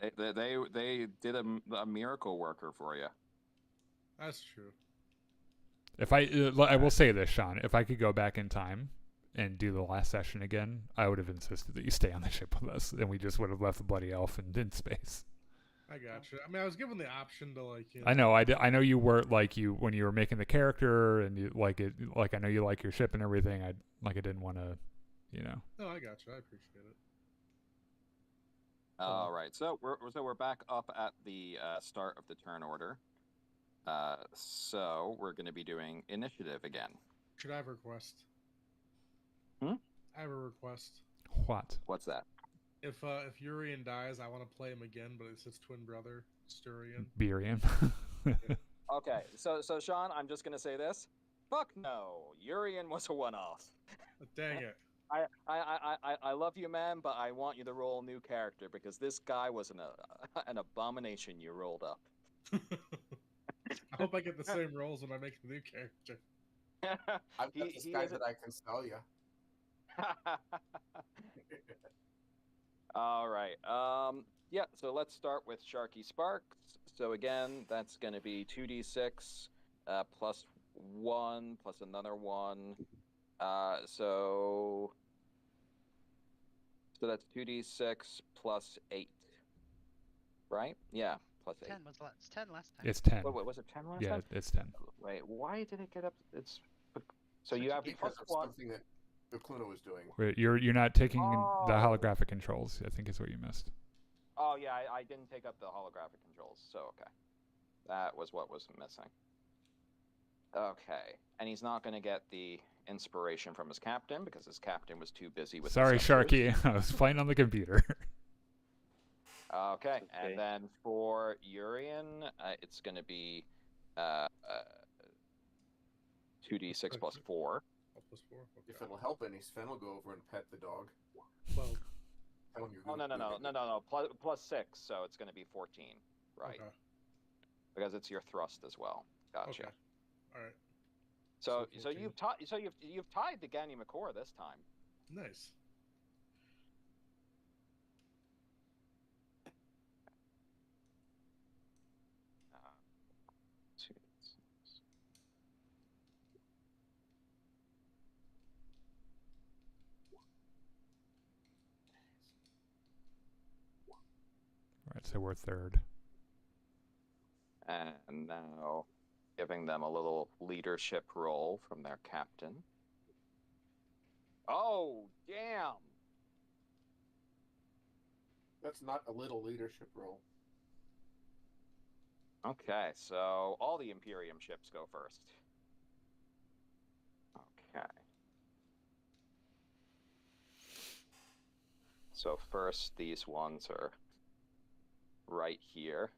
They did a miracle worker for you. That's true. If I will say this, Sean, if I could go back in time and do the last session again, I would have insisted that you stay on the ship with us, and we just would have left the bloody elf in space. I gotcha. I mean, I was given the option to I know. I know you were when you were making the character, and you like it. Like I know you like your ship and everything. I didn't want to, No, I gotcha. I appreciate it. All right. So we're back up at the start of the turn order. So we're going to be doing initiative again. Should I have a request? Hmm? I have a request. What? What's that? If Urien dies, I want to play him again, but it's his twin brother, Sturian. Birian. Okay, so Sean, I'm just gonna say this. Fuck no, Urien was a one-off. Dang it! I love you, man, but I want you to roll a new character because this guy was an abomination you rolled up. I hope I get the same rolls when I make the new character. I've got this guy that I can sell you. All right. Yeah. So let's start with Sharky Sparks. So again, that's going to be 2d6 plus 1 plus another 1. So that's 2d6 plus 8. Right? Yeah. Plus 8. 10 was it's 10 last time. It's 10. Wait, was it 10 last Yeah, time? it's 10. Wait, why did it get up? It's so you have Because plus of 1. something that Ukluna was doing. Wait, you're not taking the Oh. holographic controls. I think is what you missed. Oh yeah, I didn't take up the holographic controls, so okay. That was what was missing. Okay, and he's not going to get the inspiration from his captain because his captain was too busy with. Sorry, the sensors. Sharky. I was playing on the computer. Okay, Okay. and then for Urien, it's going to be 2d6 plus 4. Oh, plus 4. Okay. If it'll help any, Sven will go over and pet the dog. 12. Tell him you're Oh no! Plus 6, so it's going to be 14, right? Okay. Because it's your thrust as well. Gotcha. Okay. All right. So So 14. you've tied the Ganimakkur this time. Nice. Right, so we're third. And now giving them a little leadership role from their captain. Oh, damn! That's not a little leadership role. Okay, so all the Imperium ships go first. Okay. So first, these ones are right here.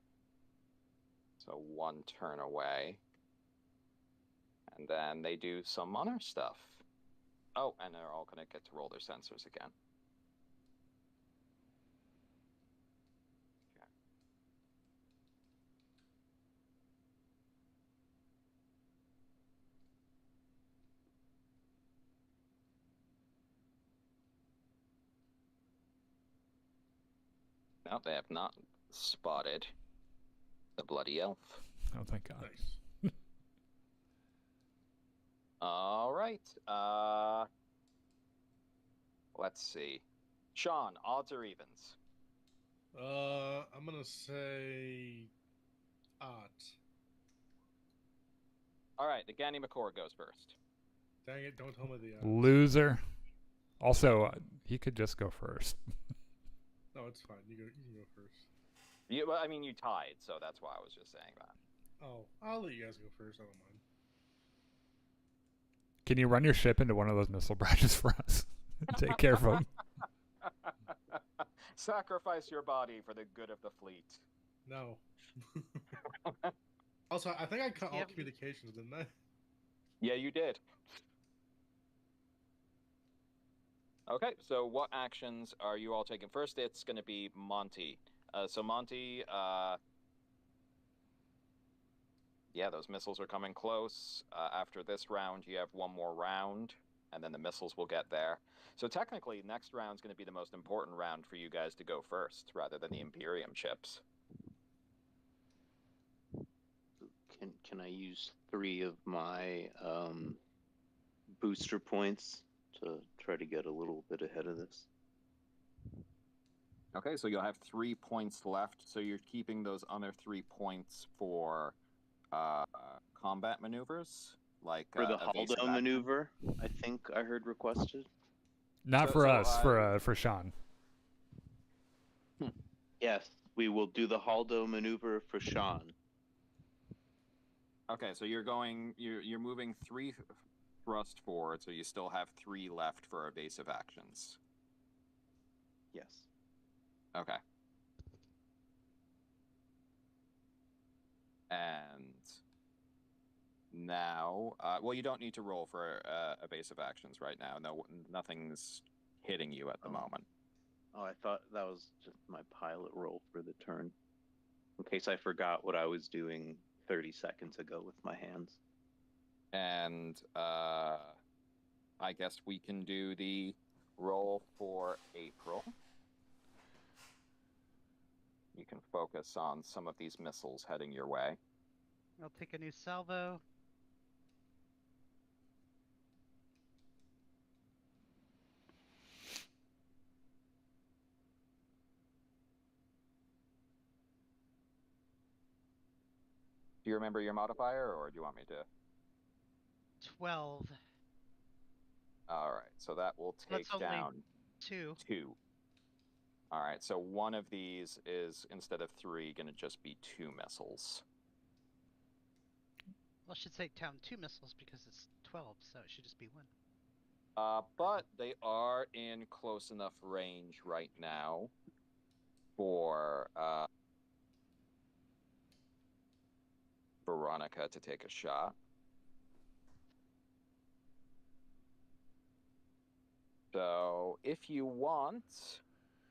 So one turn away. And then they do some other stuff. Oh, and they're all going to get to roll their sensors again. Okay. No, they have not spotted the bloody elf. Oh, thank God. Nice. All right. Let's see. Sean, odds or evens? I'm gonna say odd. All right, the Ganimakkur goes first. Dang it! Don't tell me the odds. Loser. Also, he could just go first. No, it's fine. You can go first. Well, I mean, you tied, so that's why I was just saying that. Oh, I'll let you guys go first. I don't mind. Can you run your ship into one of those missile barrages for us? Take care of them. Sacrifice your body for the good of the fleet. No. Also, I think I cut all Yep. communications, didn't I? Yeah, you did. Okay, so what actions are you all taking? First, it's going to be Monty. So Monty, yeah, those missiles are coming close. After this round, you have one more round, and then the missiles will get there. So technically, next round's going to be the most important round for you guys to go first, rather than the Imperium ships. Can I use 3 of my booster points to try to get a little bit ahead of this? Okay, so you'll have 3 points left. So you're keeping those other 3 points for combat maneuvers, like For the evasive Haldo action? maneuver, I think I heard requested. Not So- for so, us, for Sean. Yes, we will do the Haldo maneuver for Sean. Okay, so you're moving 3 thrust forward, so you still have 3 left for evasive actions. Yes. Okay. And now, well, you don't need to roll for evasive actions right now. No, nothing's hitting you at the moment. Oh, I thought that was just my pilot roll for the turn. In case I forgot what I was doing 30 seconds ago with my hands. And I guess we can do the roll for April. You can focus on some of these missiles heading your way. I'll take a new salvo. Do you remember your modifier, or do you want me to? 12. All right, so that will take That's only down 2. 2. All right, so one of these is, instead of 3, going to just be 2 missiles. Well, I should say down 2 missiles because it's 12, so it should just be 1. But they are in close enough range right now for Veronica to take a shot. So if you want,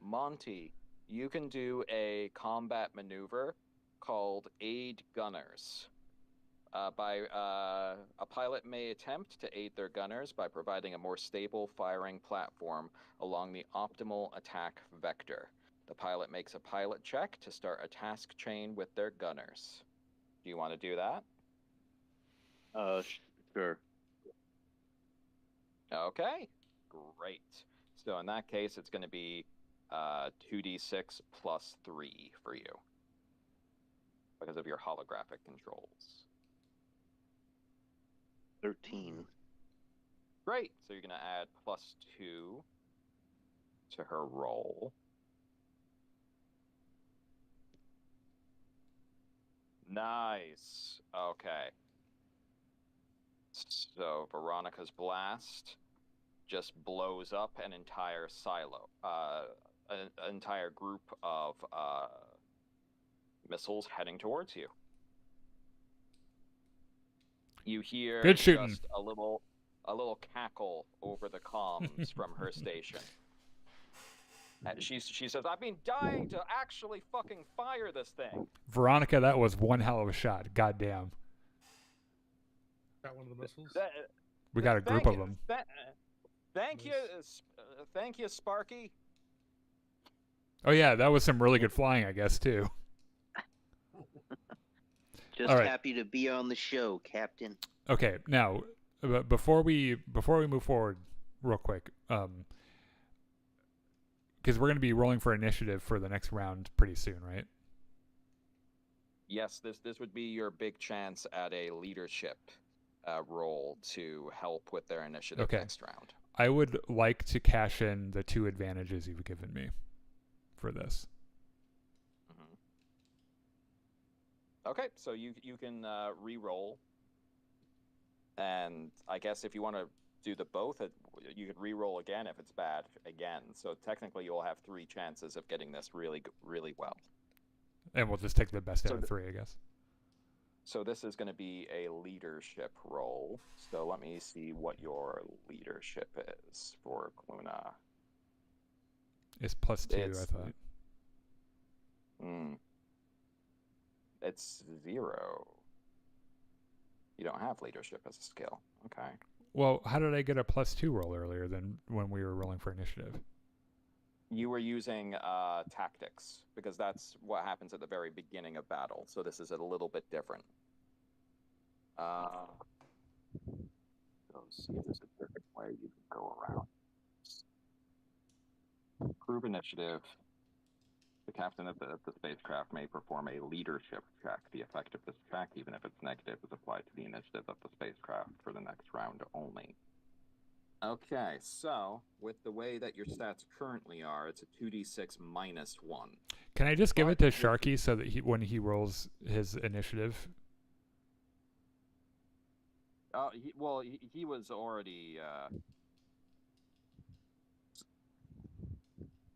Monty, you can do a combat maneuver called Aid Gunners. A pilot may attempt to aid their gunners by providing a more stable firing platform along the optimal attack vector. The pilot makes a pilot check to start a task chain with their gunners. Do you want to do that? Sure. Okay, great. So in that case, it's going to be 2d6 plus 3 for you because of your holographic controls. 13. Great. So you're going to add plus 2 to her roll. Nice. Okay. So Veronica's blast just blows up an entire silo, an entire group of missiles heading towards you. You hear Good shooting. just a little cackle over the comms from her station. She says, "I've been dying to actually fucking fire this thing." Veronica, that was one hell of a shot. Goddamn. Got one of the missiles. We got a group of them. Thank you, Sparky. Oh yeah, that was some really good flying, I guess, too. Just All right. Happy to be on the show, Captain. Okay, now before we move forward, real quick, because we're going to be rolling for initiative for the next round pretty soon, right? Yes, this would be your big chance at a leadership role to help with their initiative next round. I would like to cash in the 2 advantages you've given me for this. Okay, so you can re-roll, and I guess if you want to do the both, you could re-roll again if it's bad again. So technically, you'll have 3 chances of getting this really, really well. And we'll just take the best out of 3, I guess. So this is going to be a leadership roll. So let me see what your leadership is for Ukluna. It's plus 2, I thought. It's 0. You don't have leadership as a skill. Okay. Well, how did I get a plus 2 roll earlier than when we were rolling for initiative? You were using tactics, because that's what happens at the very beginning of battle. So this is a little bit different. Let's see if there's a different way you can go around. Group initiative. The captain of the spacecraft may perform a leadership check. The effect of this check, even if it's negative, is applied to the initiative of the spacecraft for the next round only. Okay, so with the way that your stats currently are, it's a 2d6 minus 1. Can I just give it to Sharky so that when he rolls his initiative, He was already.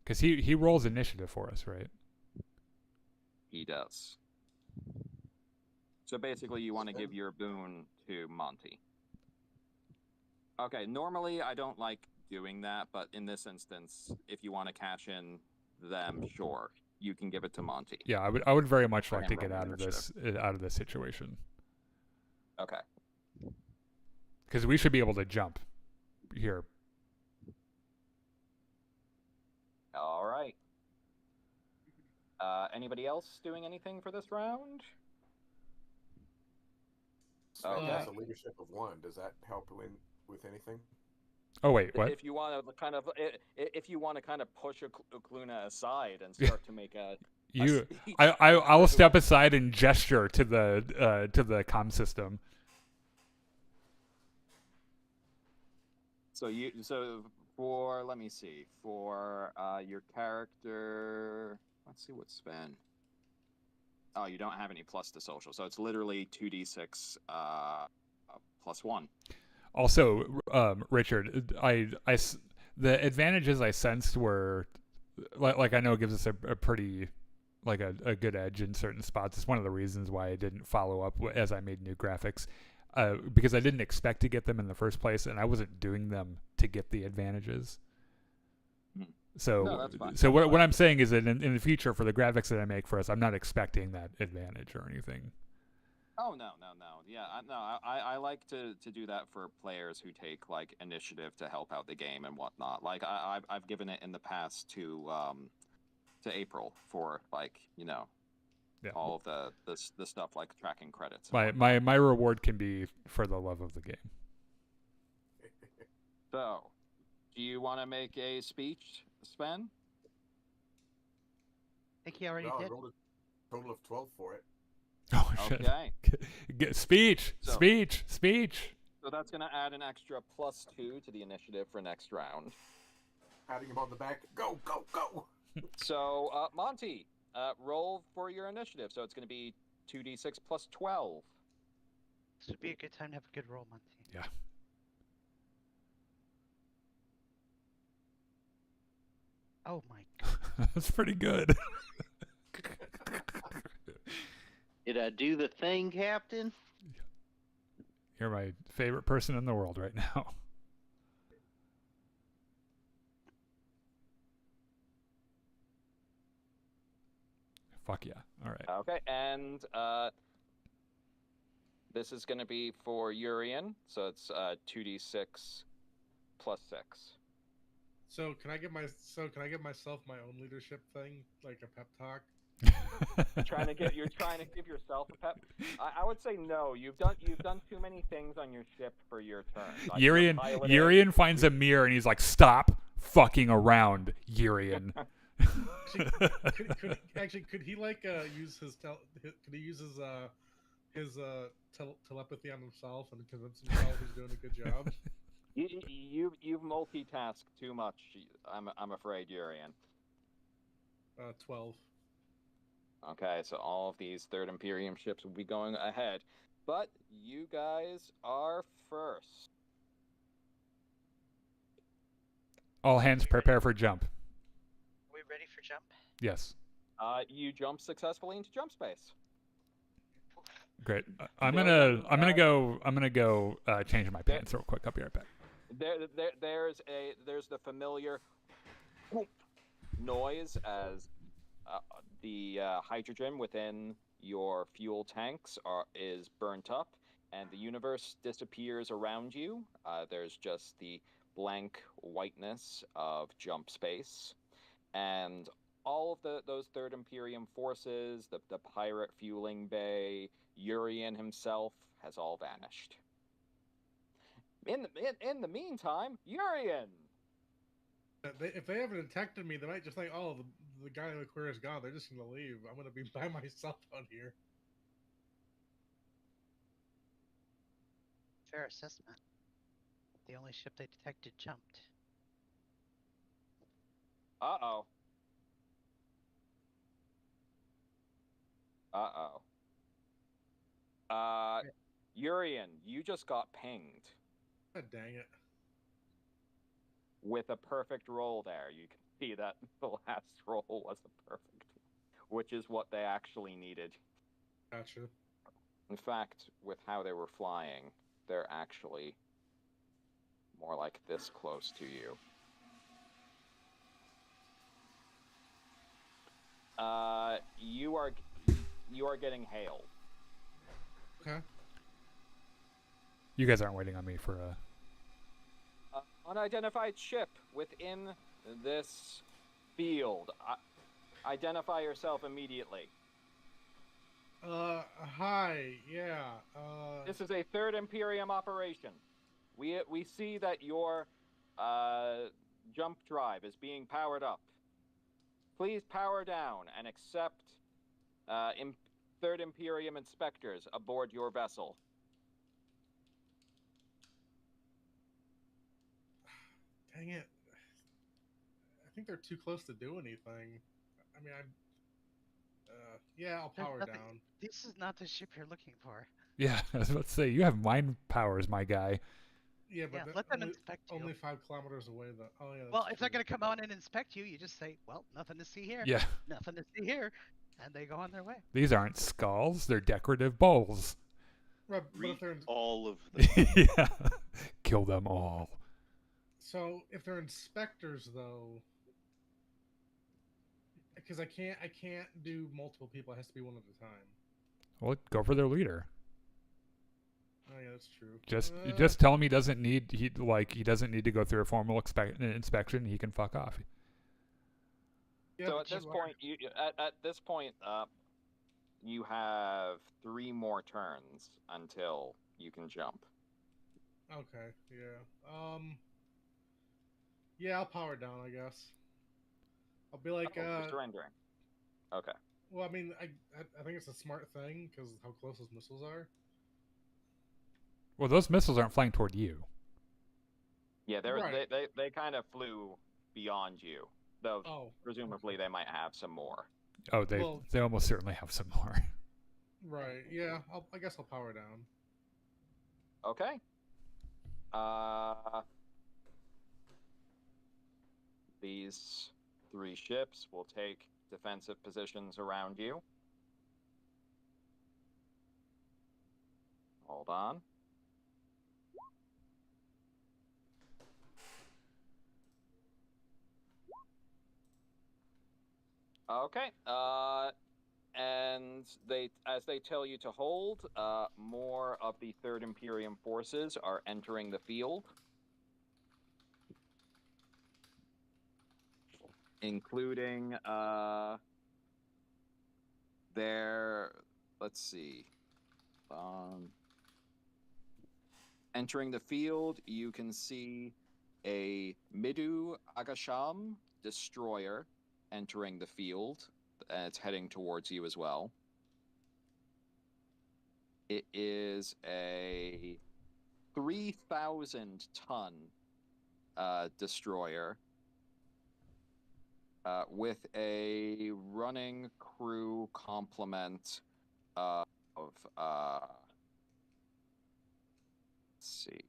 Because he rolls initiative for us, right? He does. So basically, you want to give your boon to Monty. Okay, normally I don't like doing that, but in this instance, if you want to cash in them, sure, you can give it to Monty. Yeah, I would very much For like him to get rolling out of this situation. Okay. Because we should be able to jump here. All right. Anybody else doing anything for this round? Sven has a leadership of 1. Does that help with anything? Oh wait, what? If you want to kind of push Ukluna aside and start to make a I will step aside and gesture to the comm system. So let me see, for your character, let's see what Sven. Oh, you don't have any plus to social, so it's literally 2d6 plus 1. Also, Richard, the advantages I sensed were like I know it gives us a pretty like a good edge in certain spots. It's one of the reasons why I didn't follow up as I made new graphics, because I didn't expect to get them in the first place, and I wasn't doing them to get the advantages. So, no, that's fine. So what I'm saying is that in the future, for the graphics that I make for us, I'm not expecting that advantage or anything. Oh no. Yeah, I like to do that for players who take like initiative to help out the game and whatnot. Like I've given it in the past to April for like all of the stuff like tracking credits. My reward can be for the love of the game. So, do you want to make a speech, Sven? I think he already did. I rolled a total of 12 for it. Oh shit! Okay. Speech. So that's going to add an extra +2 to the initiative for next round. Patting him on the back. Go. So, Monty, roll for your initiative. So it's going to be 2d6 plus 12. This would be a good time to have a good roll, Monty. Yeah. Oh my god. That's pretty good. Did I do the thing, Captain? You're my favorite person in the world right now. Fuck yeah. All right. Okay, and this is going to be for Urien, so it's 2d6 plus 6. So can I give myself my own leadership thing, like a pep talk? You're trying to give yourself a pep. I would say no. You've done too many things on your ship for your turn. Like Urien finds a mirror and he's like, "Stop fucking around, Urien." Could he like use his telepathy on himself and convince himself he's doing a good job? You've multitasked too much. I'm afraid, Urien. 12. Okay, so all of these Third Imperium ships will be going ahead, but you guys are first. All hands prepare for jump. Are we ready for jump? Yes. You jump successfully into jump space. Great. I'm gonna go change my pants real quick. I'll be right back. There's the familiar noise as the hydrogen within your fuel tanks is burnt up, and the universe disappears around you. There's just the blank whiteness of jump space, and all of those Third Imperium forces, the pirate fueling bay, Urien himself has all vanished. In the meantime, Urien. If they haven't detected me, they might just think, "Oh, the Ganimakkur is gone. They're just gonna leave. I'm gonna be by myself out here." Fair assessment. The only ship they detected jumped. Uh-oh. Urien, you just got pinged God dang it. with a perfect roll there. You can see that the last roll was a perfect, which is what they actually needed. Gotcha. In fact, with how they were flying, they're actually more like this close to you. You are getting hail. Okay. You guys aren't waiting on me for a... Unidentified ship within this field. Identify yourself immediately. Hi. Yeah. This is a Third Imperium operation. We see that your jump drive is being powered up. Please power down and accept Third Imperium inspectors aboard your vessel. Dang it. I think they're too close to do anything. I mean, yeah, I'll There's power nothing- down. This is not the ship you're looking for. Yeah, I was about to say, you have mind powers, my guy. Yeah, but Yeah, let them only, inspect you. only 5 kilometers away, though. Oh, yeah. Well, that's if they're true. going to come on and inspect you, you just say, well, nothing to see here. Yeah, Nothing to see here. And they go on their way. these aren't skulls, they're decorative bowls. Right, but Read if they're all of them. Yeah, kill them all. so if they're inspectors, though, because I can't do multiple people. It has to be one at a time. Well, go for their leader. Oh yeah, that's true. Just tell him he doesn't need to go through a formal inspection. He can fuck off. Yeah, So but at this you point, at this point, you have 3 more turns until you can jump. Okay. Yeah. Yeah, I'll power down. I guess. I'll be like, you're surrendering. Okay. well, I mean, I think it's a smart thing because how close those missiles are. Well, those missiles aren't flying toward you. Yeah, Right. they kind of flew beyond you, though. Oh, Presumably, they might have some more. Oh, they Well- they almost certainly have some more. right. Yeah. I guess I'll power down. Okay. These 3 ships will take defensive positions around you. Hold on. Okay. And as they tell you to hold, more of the Third Imperium forces are entering the field, including let's see. Entering the field, you can see a Midu Agasham destroyer entering the field. And it's heading towards you as well. It is a 3,000-ton destroyer with a running crew complement of let's see.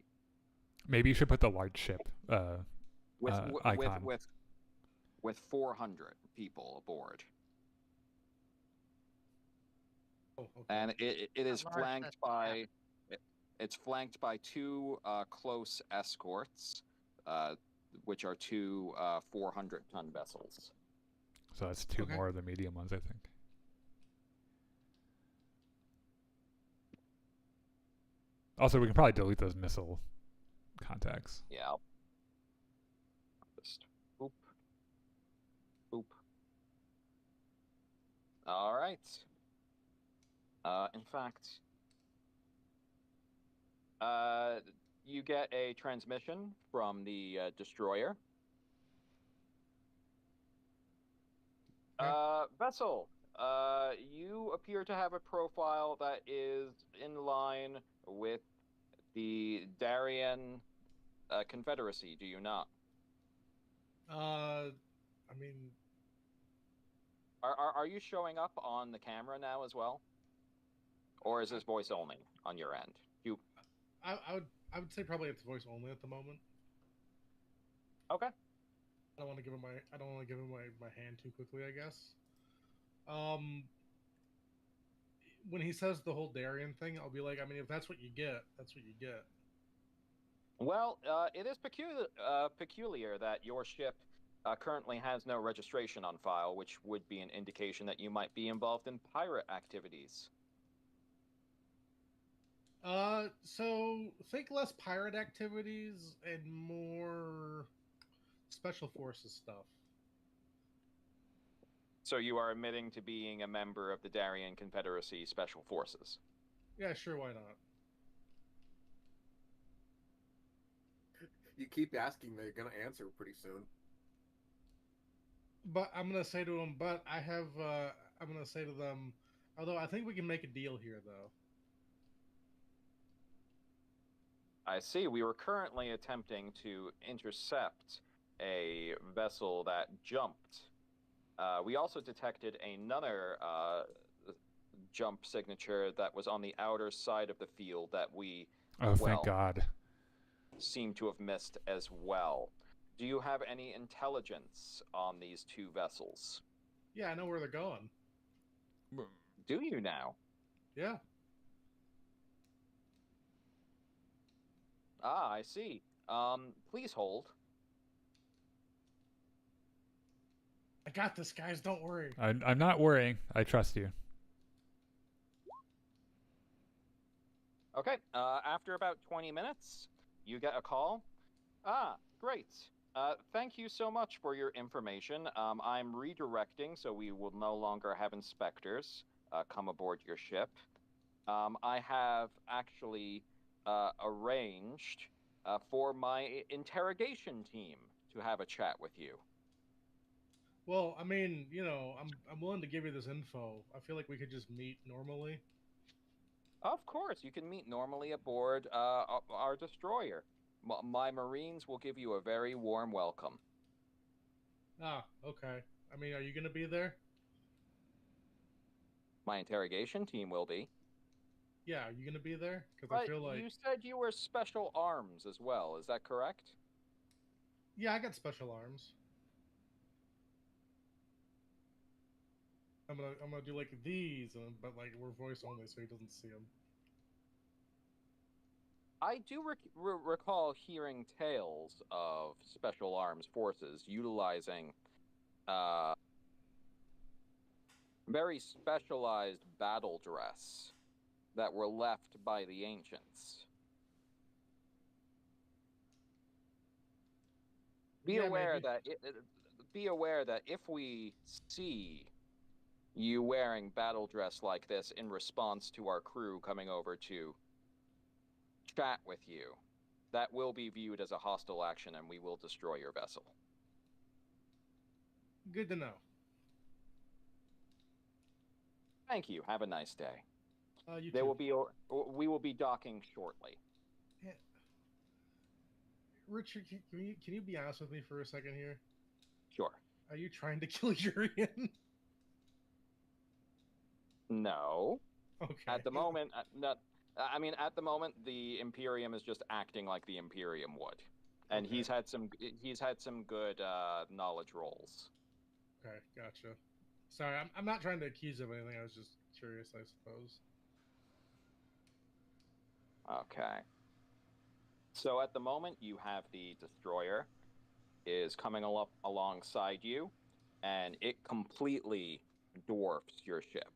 Maybe you should put the large ship icon. With 400 people aboard. Oh, okay. And it is large, flanked that's by it's flanked by 2 close escorts, which are 2 400-ton vessels. So that's 2 Okay. more of the medium ones, I think. Also, we can probably delete those missile contacts. Yeah. I'll just boop, boop. All right. In fact, you get a transmission from the destroyer. Vessel, you appear to have a profile that is in line with the Darien Confederacy, do you not? I mean, Are you showing up on the camera now as well? Or is this voice only on your end? I would say probably it's voice only at the moment. Okay. I don't want to give him my hand too quickly, I guess. When he says the whole Darien thing, I'll be like, I mean, if that's what you get, that's what you get. Well, it is peculiar that your ship currently has no registration on file, which would be an indication that you might be involved in pirate activities. So think less pirate activities and more special forces stuff. So you are admitting to being a member of the Darien Confederacy Special Forces. Yeah, sure, why not? You keep asking, they're gonna answer pretty soon. But I'm gonna say to them, I'm gonna say to them, although I think we can make a deal here, though. I see. We were currently attempting to intercept a vessel that jumped. We also detected another jump signature that was on the outer side of the field that we, Thank God. seem to have missed as well. Do you have any intelligence on these two vessels? Yeah, I know where they're going. Do you now? Yeah. Ah, I see. Please hold. I got this, guys. Don't worry. I'm not worrying. I trust you. Okay, after about 20 minutes, you get a call. Ah, great. Thank you so much for your information. I'm redirecting, so we will no longer have inspectors come aboard your ship. I have actually arranged for my interrogation team to have a chat with you. Well, I mean, I'm willing to give you this info. I feel like we could just meet normally. Of course, you can meet normally aboard our destroyer. My Marines will give you a very warm welcome. Ah, okay. I mean, are you gonna be there? My interrogation team will be. Yeah, are you gonna be there? Because I But feel like you said you were special arms as well. Is that correct? yeah, I got special arms. I'm gonna do like these, but like we're voice only, so he doesn't see them. I do recall hearing tales of special arms forces utilizing very specialized battle dress that were left by the ancients. Be Yeah, aware maybe. that if we see you wearing battle dress like this in response to our crew coming over to chat with you, that will be viewed as a hostile action and we will destroy your vessel. Good to know. Thank you. Have a nice day. You There too. will be we will be docking shortly. Yeah. Richard, can you be honest with me for a second here? Sure. Are you trying to kill Urien? No. Okay. At the moment, not. I mean, at the moment, the Imperium is just acting like the Imperium would, and Okay. he's had some good knowledge rolls. Okay, gotcha. Sorry, I'm not trying to accuse of anything. I was just curious, I suppose. Okay. So at the moment, you have the destroyer is coming alongside you, and it completely dwarfs your ship.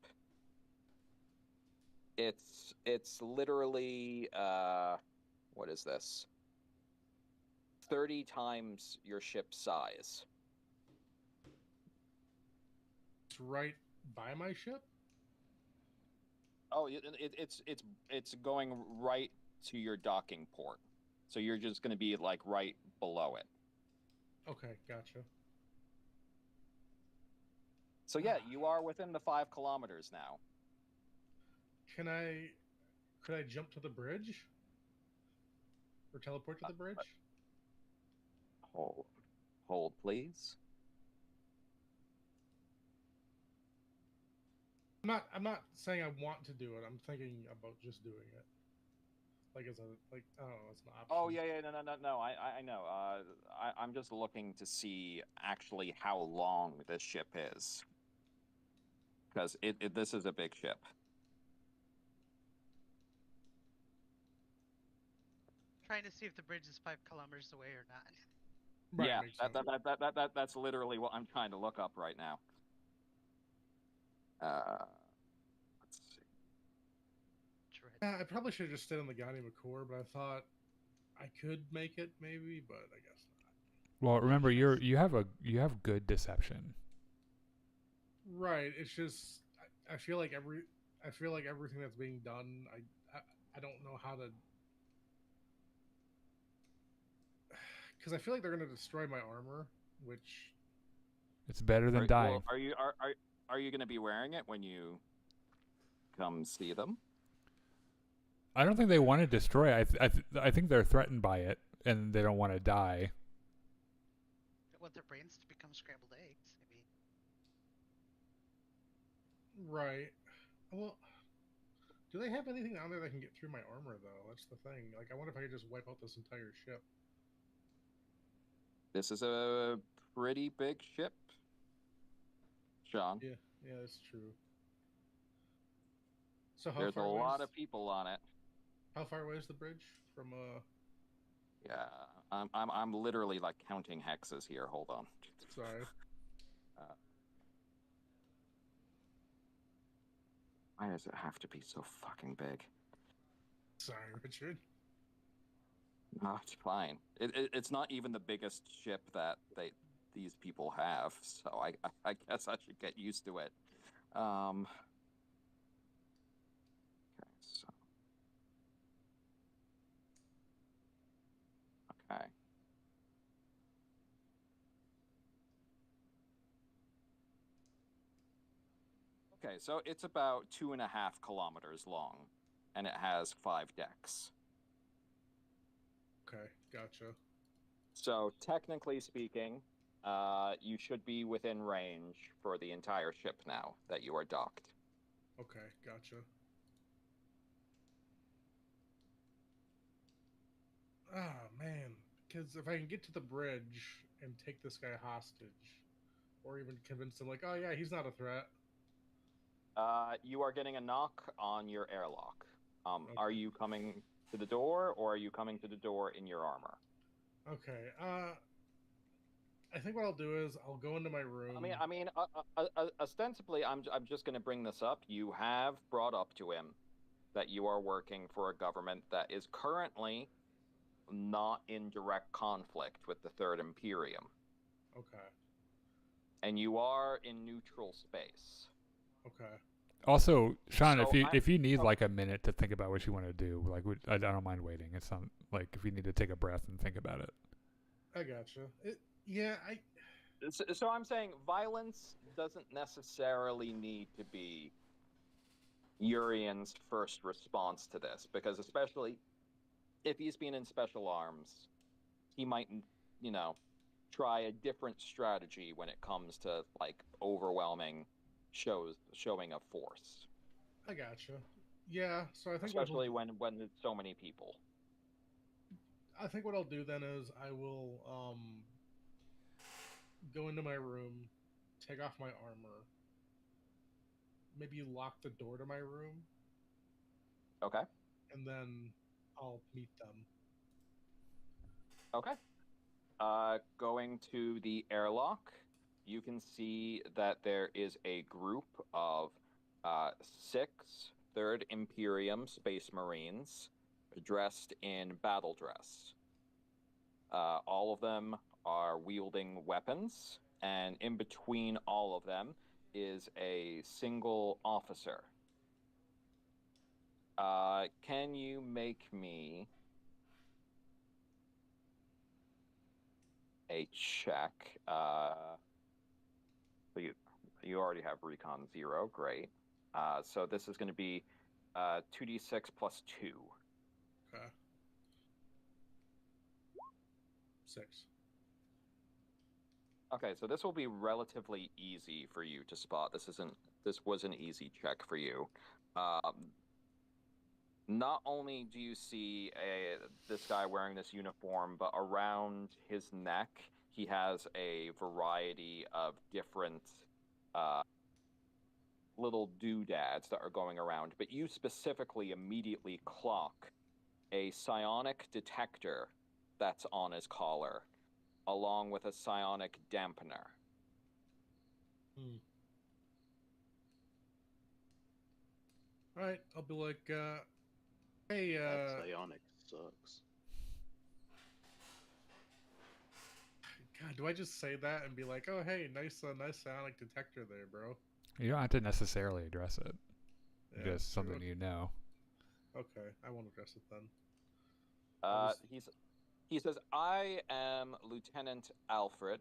It's literally what is this? 30 times your ship's size. It's right by my ship? Oh, it's going right to your docking port. So you're just going to be like right below it. Okay, gotcha. So yeah, you are within the 5 kilometers now. Could I jump to the bridge? Or teleport to the bridge? Hold, please. I'm not saying I want to do it. I'm thinking about just doing it. like as a like I don't know, it's an option. Oh yeah, no. I know. I'm just looking to see actually how long this ship is, because this is a big ship. Trying to see if the bridge is 5 kilometers away or not. Right, Yeah, makes sense. that's literally what I'm trying to look up right now. Let's see. I probably should have just stayed on the Ganimakkur, but I thought I could make it maybe, but I guess not. Well, remember you have good deception. Right. It's just I feel like everything that's being done, I don't know how to, because I feel like they're going to destroy my armor, which It's better than dying. Well, are you going to be wearing it when you come see them? I don't think they want to destroy. I think they're threatened by it, and they don't want to die. They want their brains to become scrambled eggs. I mean, right. Well, do they have anything on there that can get through my armor though? That's the thing. Like, I wonder if I could just wipe out this entire ship. This is a pretty big ship, Sean. Yeah, that's true. So there's a lot of people on it. How far away is the bridge from Yeah, I'm literally like counting hexes here. Hold on. Sorry. Why does it have to be so fucking big? Sorry, Richard. No, it's fine. It's not even the biggest ship that these people have, so I guess I should get used to it. Okay, so. Okay. Okay, so it's about 2.5 kilometers long, and it has 5 decks. Okay, gotcha. So technically speaking, you should be within range for the entire ship now that you are docked. Okay, gotcha. Ah, man. Because if I can get to the bridge and take this guy hostage, or even convince him, like, oh yeah, he's not a threat. You are getting a knock on your airlock. Okay. Are you coming to the door, or are you coming to the door in your armor? Okay. I think what I'll do is I'll go into my room. I mean, ostensibly, I'm just going to bring this up. You have brought up to him that you are working for a government that is currently not in direct conflict with the Third Imperium. Okay. And you are in neutral space. Okay. Also, Sean, So if you need like a minute to think about what you want to do, like I don't mind waiting. It's not like if you need to take a breath and think about it. I gotcha. So I'm saying violence doesn't necessarily need to be Urien's first response to this, because especially if he's been in special arms, he might, try a different strategy when it comes to like overwhelming showing of force. I gotcha. Yeah, so I think especially when there's so many people. I think what I'll do then is I will go into my room, take off my armor, maybe lock the door to my room. Okay. And then I'll meet them. Okay. Going to the airlock, you can see that there is a group of 6 Third Imperium Space Marines dressed in battle dress. All of them are wielding weapons, and in between all of them is a single officer. Can you make me a check? So you already have Recon 0, great. So this is going to be 2d6 plus 2. Okay. 6. Okay, so this will be relatively easy for you to spot. This was an easy check for you. Not only do you see this guy wearing this uniform, but around his neck, he has a variety of different little doodads that are going around. But you specifically immediately clock a psionic detector that's on his collar, along with a psionic dampener. All right, I'll be like, hey, That psionic sucks. God, do I just say that and be like, oh, hey, nice psionic detector there, bro? You don't have to necessarily address it. Yeah, Just true. something you know. Okay, I won't address it then. He says, "I am Lieutenant Alfred.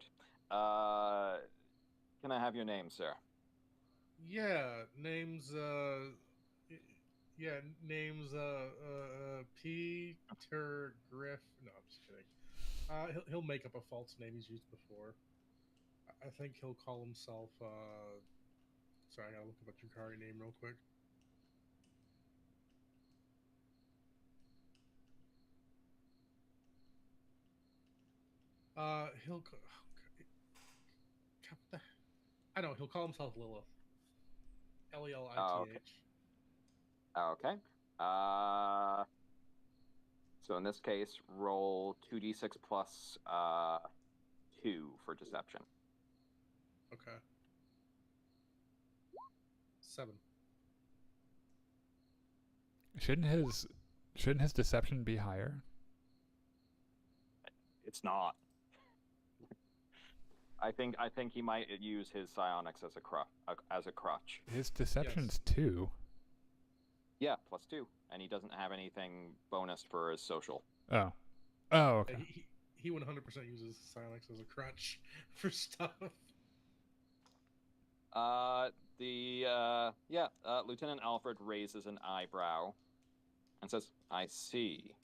Can I have your name, sir?" Yeah, name's Peter Griff. No, I'm just kidding. He'll make up a false name he's used before. I think he'll call himself. Sorry, I gotta look up a Drukari name real quick. He'll. I know he'll call himself Lilith. Lelith. Okay. So in this case, roll 2d6 plus 2 for deception. Okay. 7. Shouldn't his deception be higher? It's not. I think he might use his psionics as a crutch. His deception's 2. Yeah, plus 2, and he doesn't have anything bonus for his social. Oh, okay. He 100% uses psionics as a crutch for stuff. Lieutenant Alfred raises an eyebrow and says, "I see.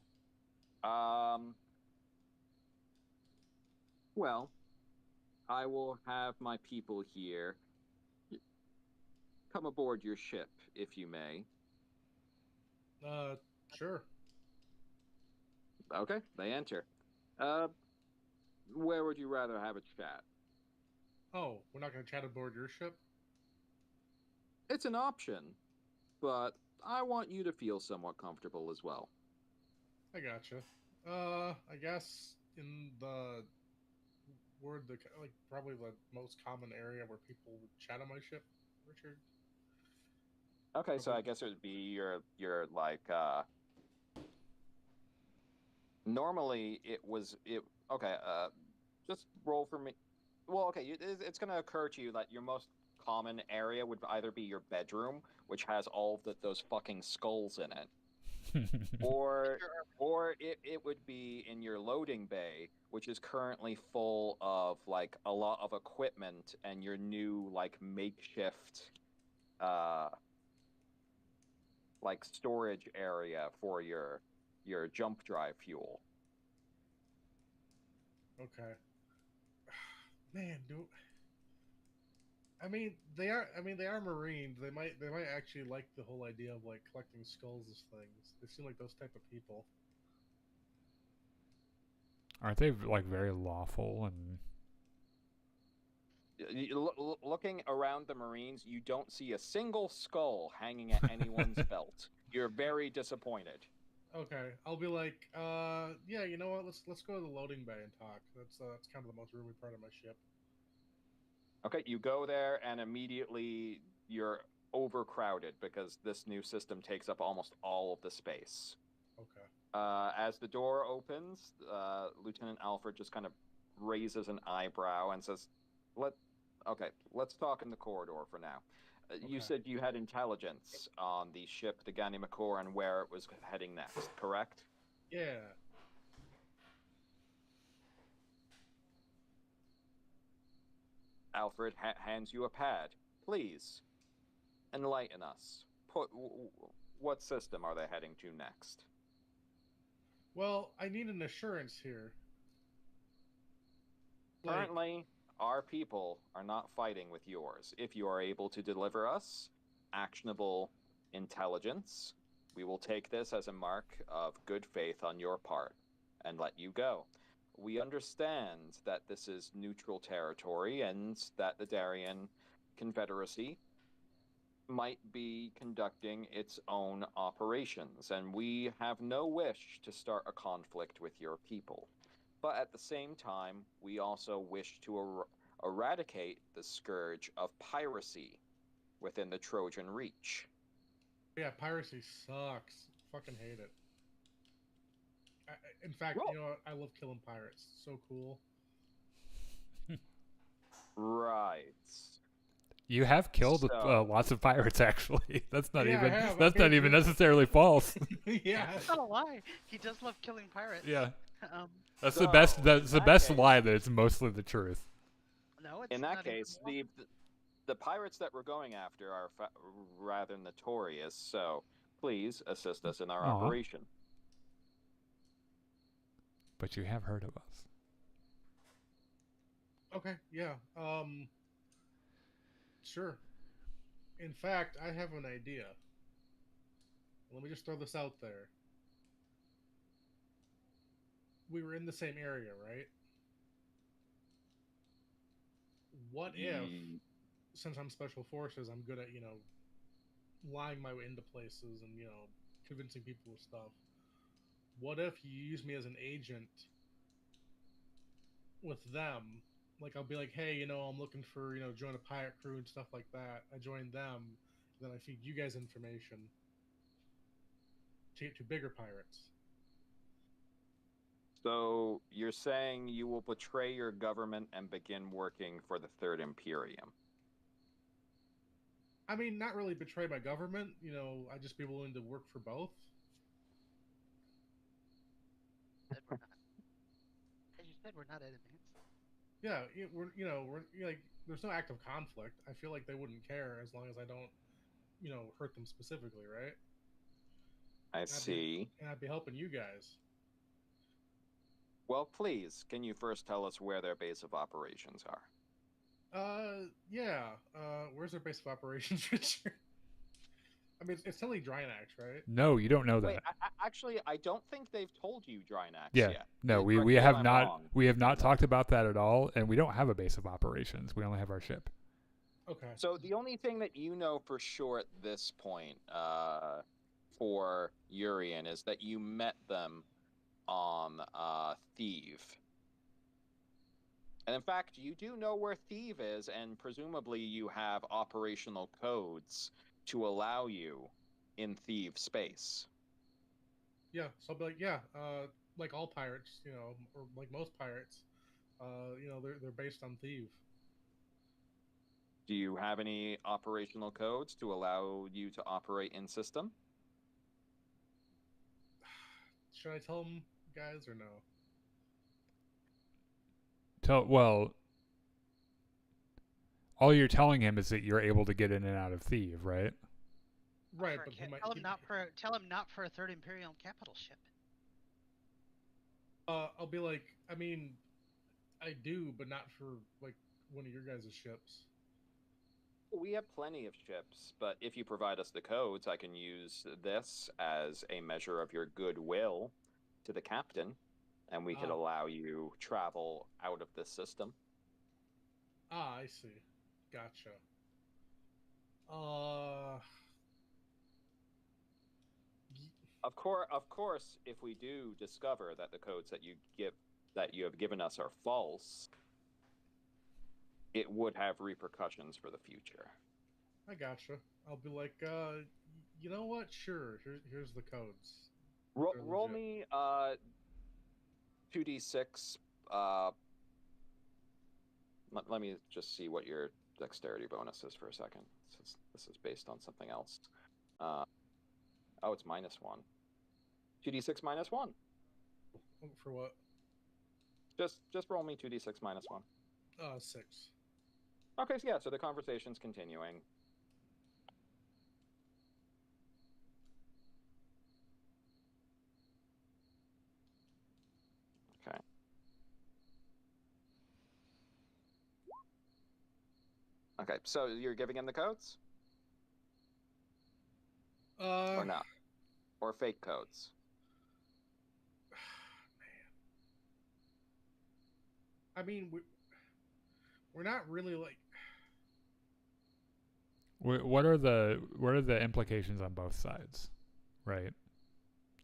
Well, I will have my people here come aboard your ship, if you may." Sure. Okay, they enter. Where would you rather have a chat? Oh, we're not going to chat aboard your ship? It's an option, but I want you to feel somewhat comfortable as well. I gotcha. I guess in the probably the most common area where people would chat on my ship, Richard. Okay, so I guess it would be your like normally just roll for me. Well, okay, it's going to occur to you that your most common area would either be your bedroom, which has all of those fucking skulls in it, or it would be in your loading bay, which is currently full of like a lot of equipment and your new like makeshift like storage area for your jump drive fuel. Okay. Man, they are Marines. They might actually like the whole idea of like collecting skulls as things. They seem like those type of people. Aren't they like very lawful and? Looking around the Marines, you don't see a single skull hanging at anyone's belt. You're very disappointed. Okay, I'll be like, yeah, you know what? Let's go to the loading bay and talk. That's kind of the most roomy part of my ship. Okay, you go there and immediately you're overcrowded because this new system takes up almost all of the space. Okay. As the door opens, Lieutenant Alfred just kind of raises an eyebrow and says, let's talk in the corridor for now. Okay. You said you had intelligence on the ship, the Ganimakkur, and where it was heading next, correct? Yeah. Alfred hands you a pad. Please, enlighten us. What system are they heading to next? Well, I need an assurance here. Currently, our people are not fighting with yours. If you are able to deliver us actionable intelligence, we will take this as a mark of good faith on your part and let you go. We understand that this is neutral territory and that the Darien Confederacy might be conducting its own operations, and we have no wish to start a conflict with your people. But at the same time, we also wish to eradicate the scourge of piracy within the Trojan Reach. Yeah, piracy sucks. Fucking hate it. In fact, you know what? I love killing pirates. So cool. Right. You have killed lots of pirates, actually. That's not even I have. that's not even necessarily false. Yeah. That's not a lie. He does love killing pirates. Yeah. That's So, the best. That's the in best that lie. That it's mostly the truth. No, it's In not that case, even the pirates that we're going after are rather notorious. So please assist us in our Aw. operation. But you have heard of us. Okay. Yeah. Sure. In fact, I have an idea. Let me just throw this out there. We were in the same area, right? What if, since I'm special forces, I'm good at, lying my way into places and, convincing people of stuff. What if you use me as an agent with them? Like, I'll be like, hey, I'm looking for, join a pirate crew and stuff like that. I join them, then I feed you guys information to bigger pirates. So you're saying you will betray your government and begin working for the Third Imperium? I mean, not really betray my government. I'd just be willing to work for both. As you said, we're not enemies. Yeah, we're like, there's no active conflict. I feel like they wouldn't care as long as I don't, hurt them specifically, right? I see. And I'd be helping you guys. Well, please, can you first tell us where their base of operations are? Yeah. Where's their base of operations, Richard? I mean, it's totally Drynax, right? No, you don't know that. Wait, actually, I don't think they've told you Drynax Yeah. yet. No, Correct we me if have I'm not. wrong. We have not talked about that at all, and we don't have a base of operations. We only have our ship. Okay. So the only thing that you know for sure at this point, for Urien, is that you met them on Thieve. And in fact, you do know where Thieve is, and presumably you have operational codes to allow you in Thieve space. Yeah, so I'll be like, yeah, like all pirates, or like most pirates, they're based on Thieve. Do you have any operational codes to allow you to operate in system? Should I tell them, guys, or no? Well, all you're telling him is that you're able to get in and out of Thieve, right? Right, but tell him not for a Third Imperium capital ship. I'll be like, I mean, I do, but not for like one of your guys' ships. We have plenty of ships, but if you provide us the codes, I can use this as a measure of your goodwill to the captain, and we could allow you travel out of this system. I see. Gotcha. Of course, if we do discover that the codes that you have given us are false, it would have repercussions for the future. I gotcha. I'll be like, you know what? Sure. Here's the codes. Roll me 2d6. Let me just see what your dexterity bonus is for a second, since this is based on something else. It's -1. 2d6 -1. For what? Just roll me 2d6 -1. 6. Okay, so yeah, so the conversation's continuing. Okay. Okay, so you're giving him the codes? Or not? or fake codes? Man. I mean, we're not really like. What are the implications on both sides, right?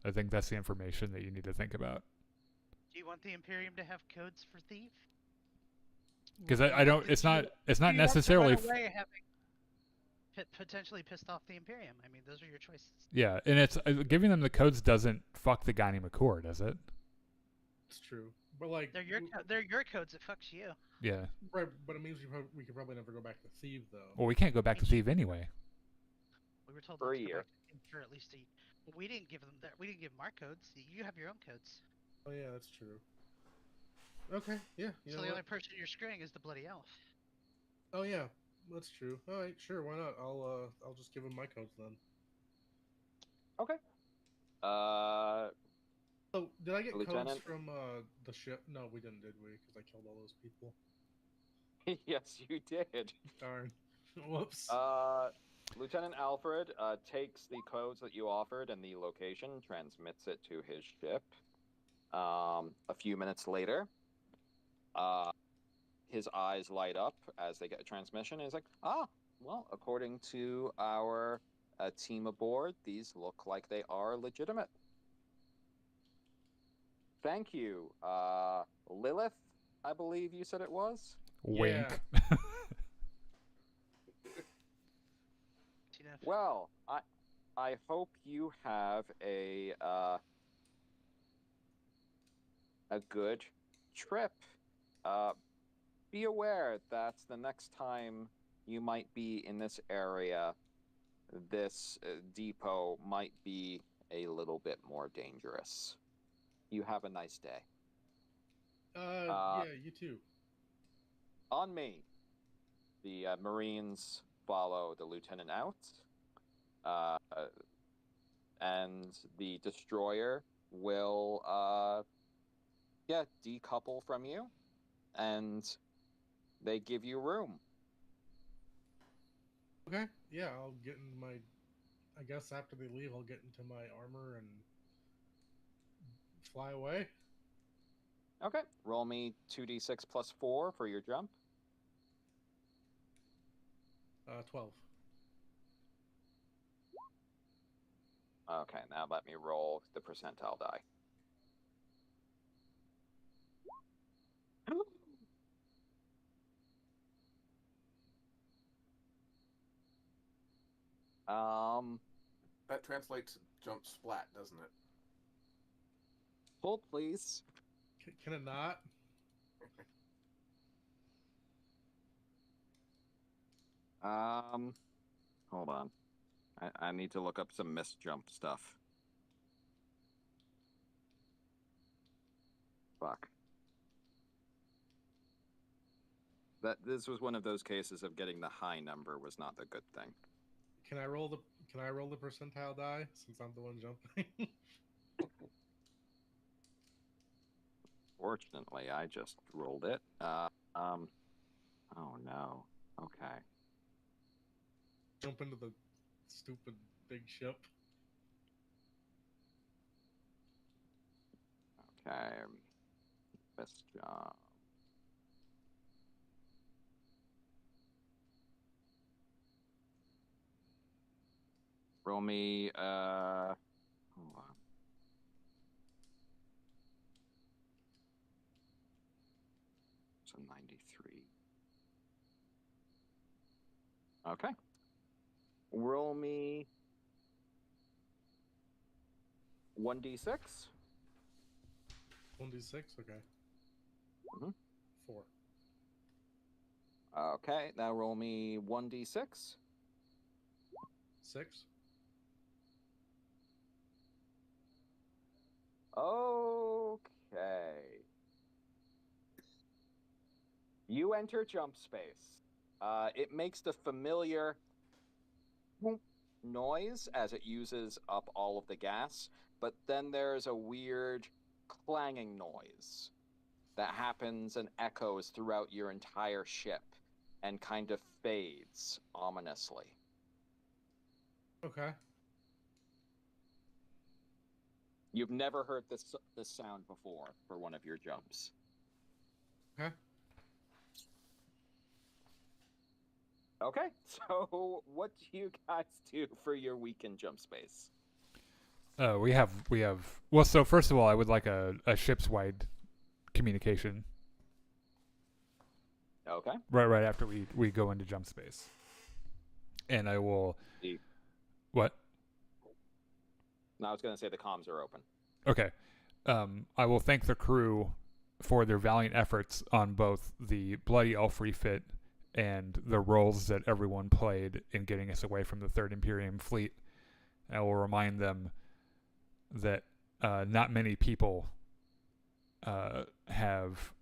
I think that's the information that you need to think about. Do you want the Imperium to have codes for thief? Because I don't. It's not necessarily. Potentially pissed off the Imperium. I mean, those are your choices. Yeah, and it's giving them the codes doesn't fuck the Ganimakkur, does it? It's true, but like they're your codes. It fucks you. Yeah. Right, but it means we could probably never go back to Thieve though. Well, we can't go back to Thieve anyway. We were told for a to go year back to Thieve for at least a year. We didn't give them that. We didn't give them our codes. You have your own codes. Oh yeah, that's true. Okay, yeah. So the only person you're screwing is the bloody elf. Oh yeah, that's true. All right, sure, why not? I'll just give him my codes then. Okay. So did I get Lieutenant? codes from the ship? No, we didn't, did we? Because I killed all those people. Yes, you did. Darn. Whoops. Lieutenant Alfred takes the codes that you offered and the location, transmits it to his ship. A few minutes later, his eyes light up as they get a transmission. He's like, well, according to our team aboard, these look like they are legitimate. Thank you. Lilith, I believe you said it was? Wink. Yeah. Well, I hope you have a good trip. Be aware that the next time you might be in this area, this depot might be a little bit more dangerous. You have a nice day. Yeah, you too. On me. The Marines follow the lieutenant out. And the destroyer will decouple from you, and they give you room. Okay, yeah, I'll get in my. I guess after they leave, I'll get into my armor and fly away. Okay, roll me 2d6 plus 4 for your jump. 12. Okay, now let me roll the percentile die. That translates to jump splat, doesn't it? Hold, please. Can it not? Hold on. I need to look up some missed jump stuff. Fuck. This was one of those cases of getting the high number was not the good thing. Can I roll the percentile die since I'm the one jumping? Fortunately, I just rolled it. Oh no. Okay. Jump into the stupid big ship. Okay. Best job. Roll me, hold on. So 93. Okay. Roll me 1d6. 1d6? Okay. Mhm. 4. Okay, now roll me 1d6. 6. Okay. You enter jump space. It makes the familiar noise as it uses up all of the gas, but then there's a weird clanging noise that happens and echoes throughout your entire ship and kind of fades ominously. Okay. You've never heard this sound before for one of your jumps. Huh? Okay, so what do you guys do for your weekend jump space? We have. Well, so first of all, I would like a ship's wide communication. Okay. Right after we go into jump space, and I will. What? No, I was going to say the comms are open. Okay. I will thank the crew for their valiant efforts on both the Bloody Elf refit and the roles that everyone played in getting us away from the Third Imperium fleet. I will remind them that not many people have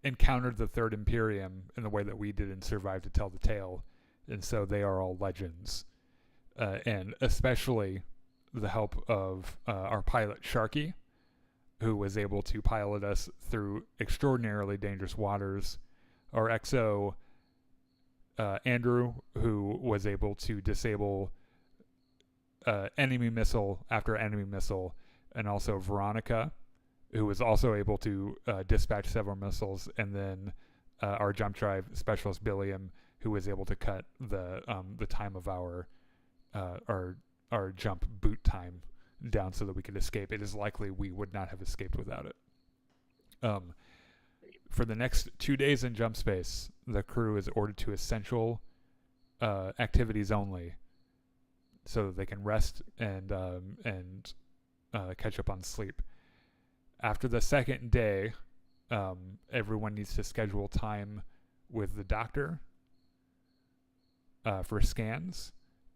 encountered the Third Imperium in the way that we did and survived to tell the tale, and so they are all legends. And especially the help of our pilot Sharky, who was able to pilot us through extraordinarily dangerous waters. Our XO Andrew, who was able to disable enemy missile after enemy missile, and also Veronica, who was also able to dispatch several missiles, and then our jump drive specialist Billiam, who was able to cut the time of our jump boot time down so that we could escape. It is likely we would not have escaped without it. For the next 2 days in jump space, the crew is ordered to essential activities only, so that they can rest and catch up on sleep. After the second day, everyone needs to schedule time with the doctor for scans,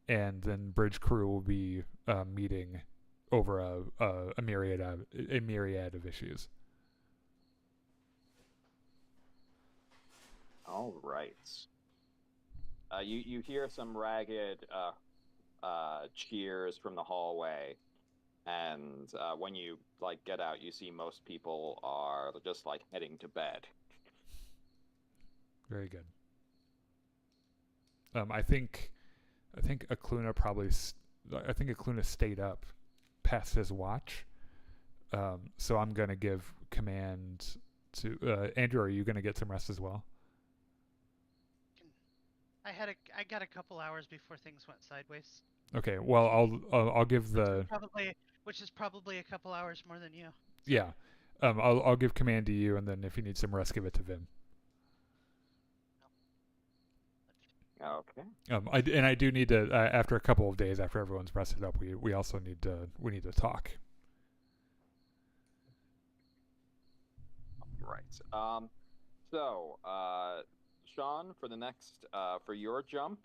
and then bridge crew will be meeting over a myriad of issues. All right. You hear some ragged cheers from the hallway, and when you get out, you see most people are just heading to bed. Very good. I think Ukluna Ukluna stayed up past his watch. So I'm gonna give command to Andrew. Are you gonna get some rest as well? I got a couple hours before things went sideways. Okay. Well, I'll give the which is probably a couple hours more than you. Yeah. I'll give command to you, and then if you need some rest, give it to Vim. Okay. I do need to after a couple of days after everyone's rested up, we also need to talk. Right. So Sean, for the next for your jump,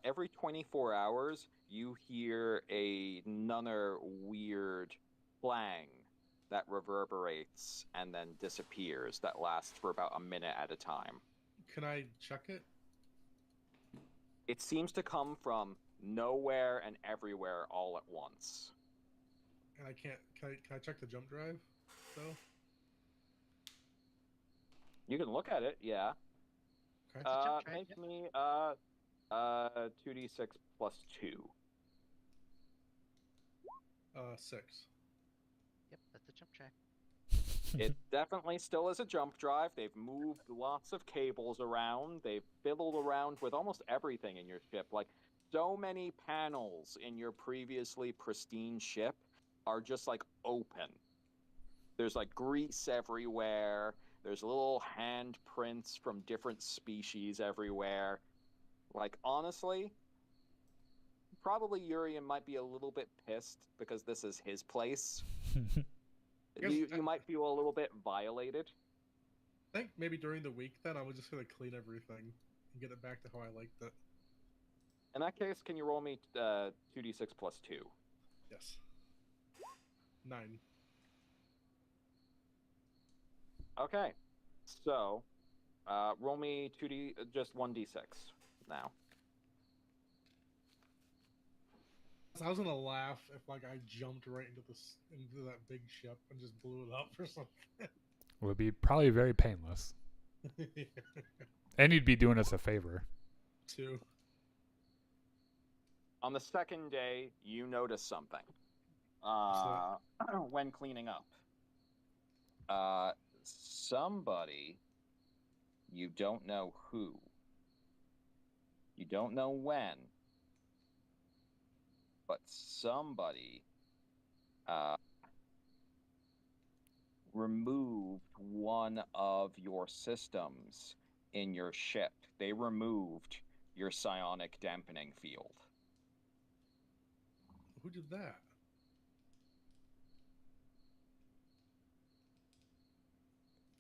every 24 hours you hear another weird clang that reverberates and then disappears. That lasts for about a minute at a time. Can I check it? It seems to come from nowhere and everywhere all at once. And I can't. Can I check the jump drive, though? You can look at it, yeah. Okay. Make me 2d6 plus 2. 6. Yep, that's a jump track. It definitely still is a jump drive. They've moved lots of cables around. They've fiddled around with almost everything in your ship. So many panels in your previously pristine ship are just open. There's grease everywhere. There's little handprints from different species everywhere. Honestly, probably Urien might be a little bit pissed because this is his place. You might feel a little bit violated. I think maybe during the week then I was just going to clean everything and get it back to how I liked it. In that case, can you roll me 2d6 plus 2? Yes. 9. Okay. So, roll me just 1d6 now. I was gonna laugh if I jumped right into that big ship and just blew it up or something. It would be probably very painless. And you'd be doing us a favor. Too. On the second day, you notice something. when cleaning up. Somebody, you don't know who, you don't know when, but somebody removed one of your systems in your ship. They removed your psionic dampening field. Who did that?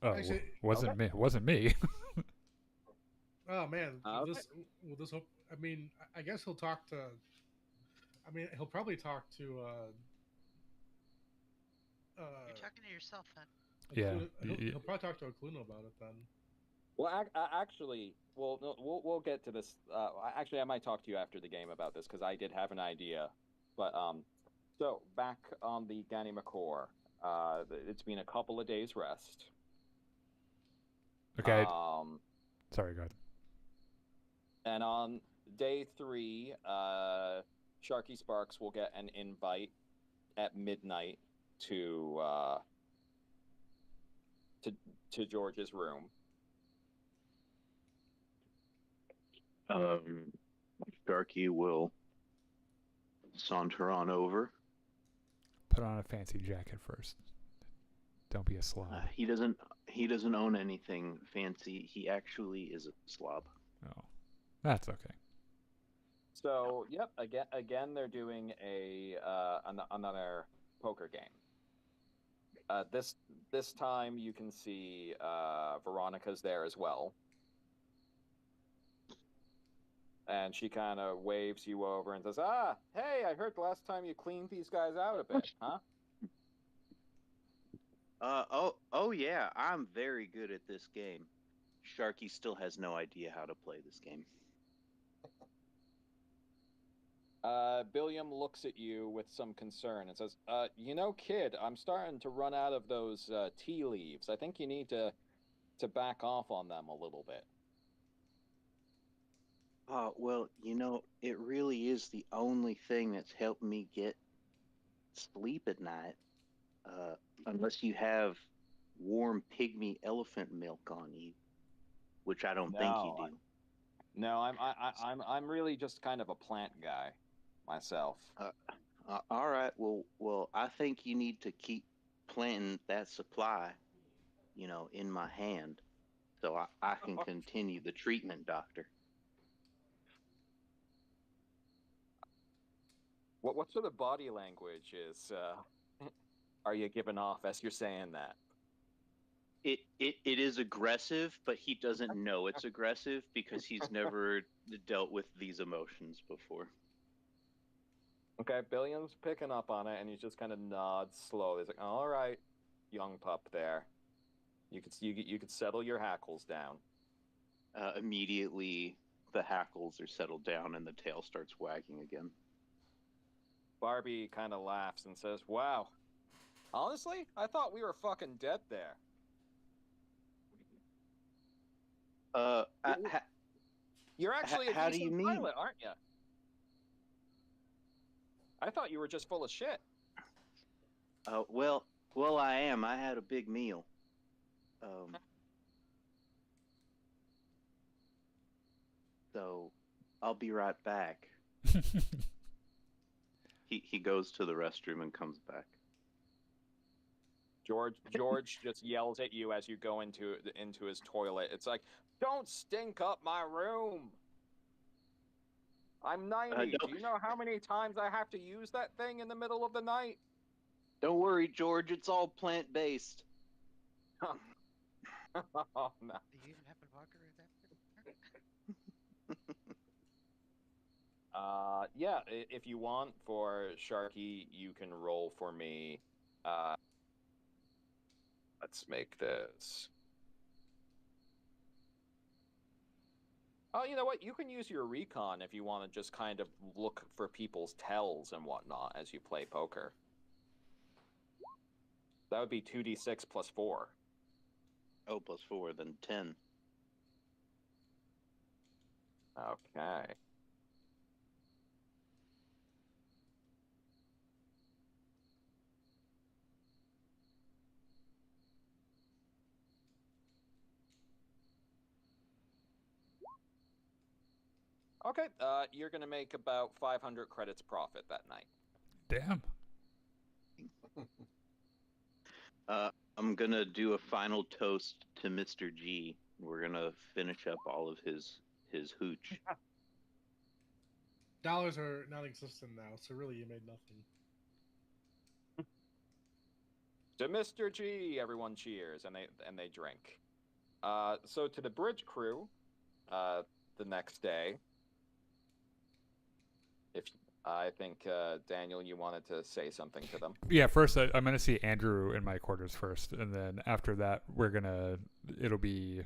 Oh, Actually, wasn't me. Wasn't me. Oh man, Okay. will this hope? I mean, I guess he'll talk to. I mean, he'll probably talk to. You're talking to yourself, then. Yeah. He'll probably talk to Ukluna about it then. Well, actually, we'll get to this. Actually, I might talk to you after the game about this because I did have an idea. But so back on the Ganimakkur, it's been a couple of days rest. Okay. Sorry, go ahead. And on day 3, Sharky Sparks will get an invite at midnight to George's room. Sharky will saunter on over. Put on a fancy jacket first. Don't be a slob. He doesn't own anything fancy. He actually is a slob. Oh, that's okay. So, yep, again, they're doing another poker game. This time you can see Veronica's there as well, and she kind of waves you over and says, "Ah, hey, I heard the last time you cleaned these guys out a bit, huh?" Oh yeah, I'm very good at this game. Sharky still has no idea how to play this game. Billiam looks at you with some concern and says, kid, I'm starting to run out of those tea leaves. I think you need to back off on them a little bit." Well, it really is the only thing that's helped me get sleep at night. Unless you have warm pygmy elephant milk on you, which I don't think you do. No, I'm really just kind of a plant guy myself. All right. Well, I think you need to keep planting that supply, in my hand, so I can continue the treatment, doctor. What sort of body language are you giving off as you're saying that? It is aggressive, but he doesn't know it's aggressive because he's never dealt with these emotions before. Okay, Billiam's picking up on it, and he just kind of nods slowly. He's like, "All right, young pup, there. You could settle your hackles down." Immediately, the hackles are settled down, and the tail starts wagging again. Barbie kind of laughs and says, "Wow, honestly, I thought we were fucking dead there." You're actually a how do you decent mean? pilot, aren't you? I thought you were just full of shit. Well, I am. I had a big meal. So I'll be right back. He goes to the restroom and comes back. George just yells at you as you go into his toilet. It's like, "Don't stink up my room. I'm 90. Do you know how many times I have to use that thing in the middle of the night?" Don't worry, George. It's all plant-based. Oh, no. Do you even have a vodka right there? Yeah, if you want, for Sharky, you can roll for me. Let's make this. Oh, you know what? You can use your recon if you want to just kind of look for people's tells and whatnot as you play poker. That would be 2d6 plus 4. Oh, plus 4, then 10. Okay. Okay, you're gonna make about 500 credits profit that night. Damn. I'm gonna do a final toast to Mr. G. We're gonna finish up all of his hooch. Dollars are non-existent now, so really you made nothing. To Mr. G, everyone cheers, and they drink. So to the bridge crew, the next day. If I think Daniel, you wanted to say something to them. Yeah, first I'm going to see Andrew in my quarters first, and then after that it'll be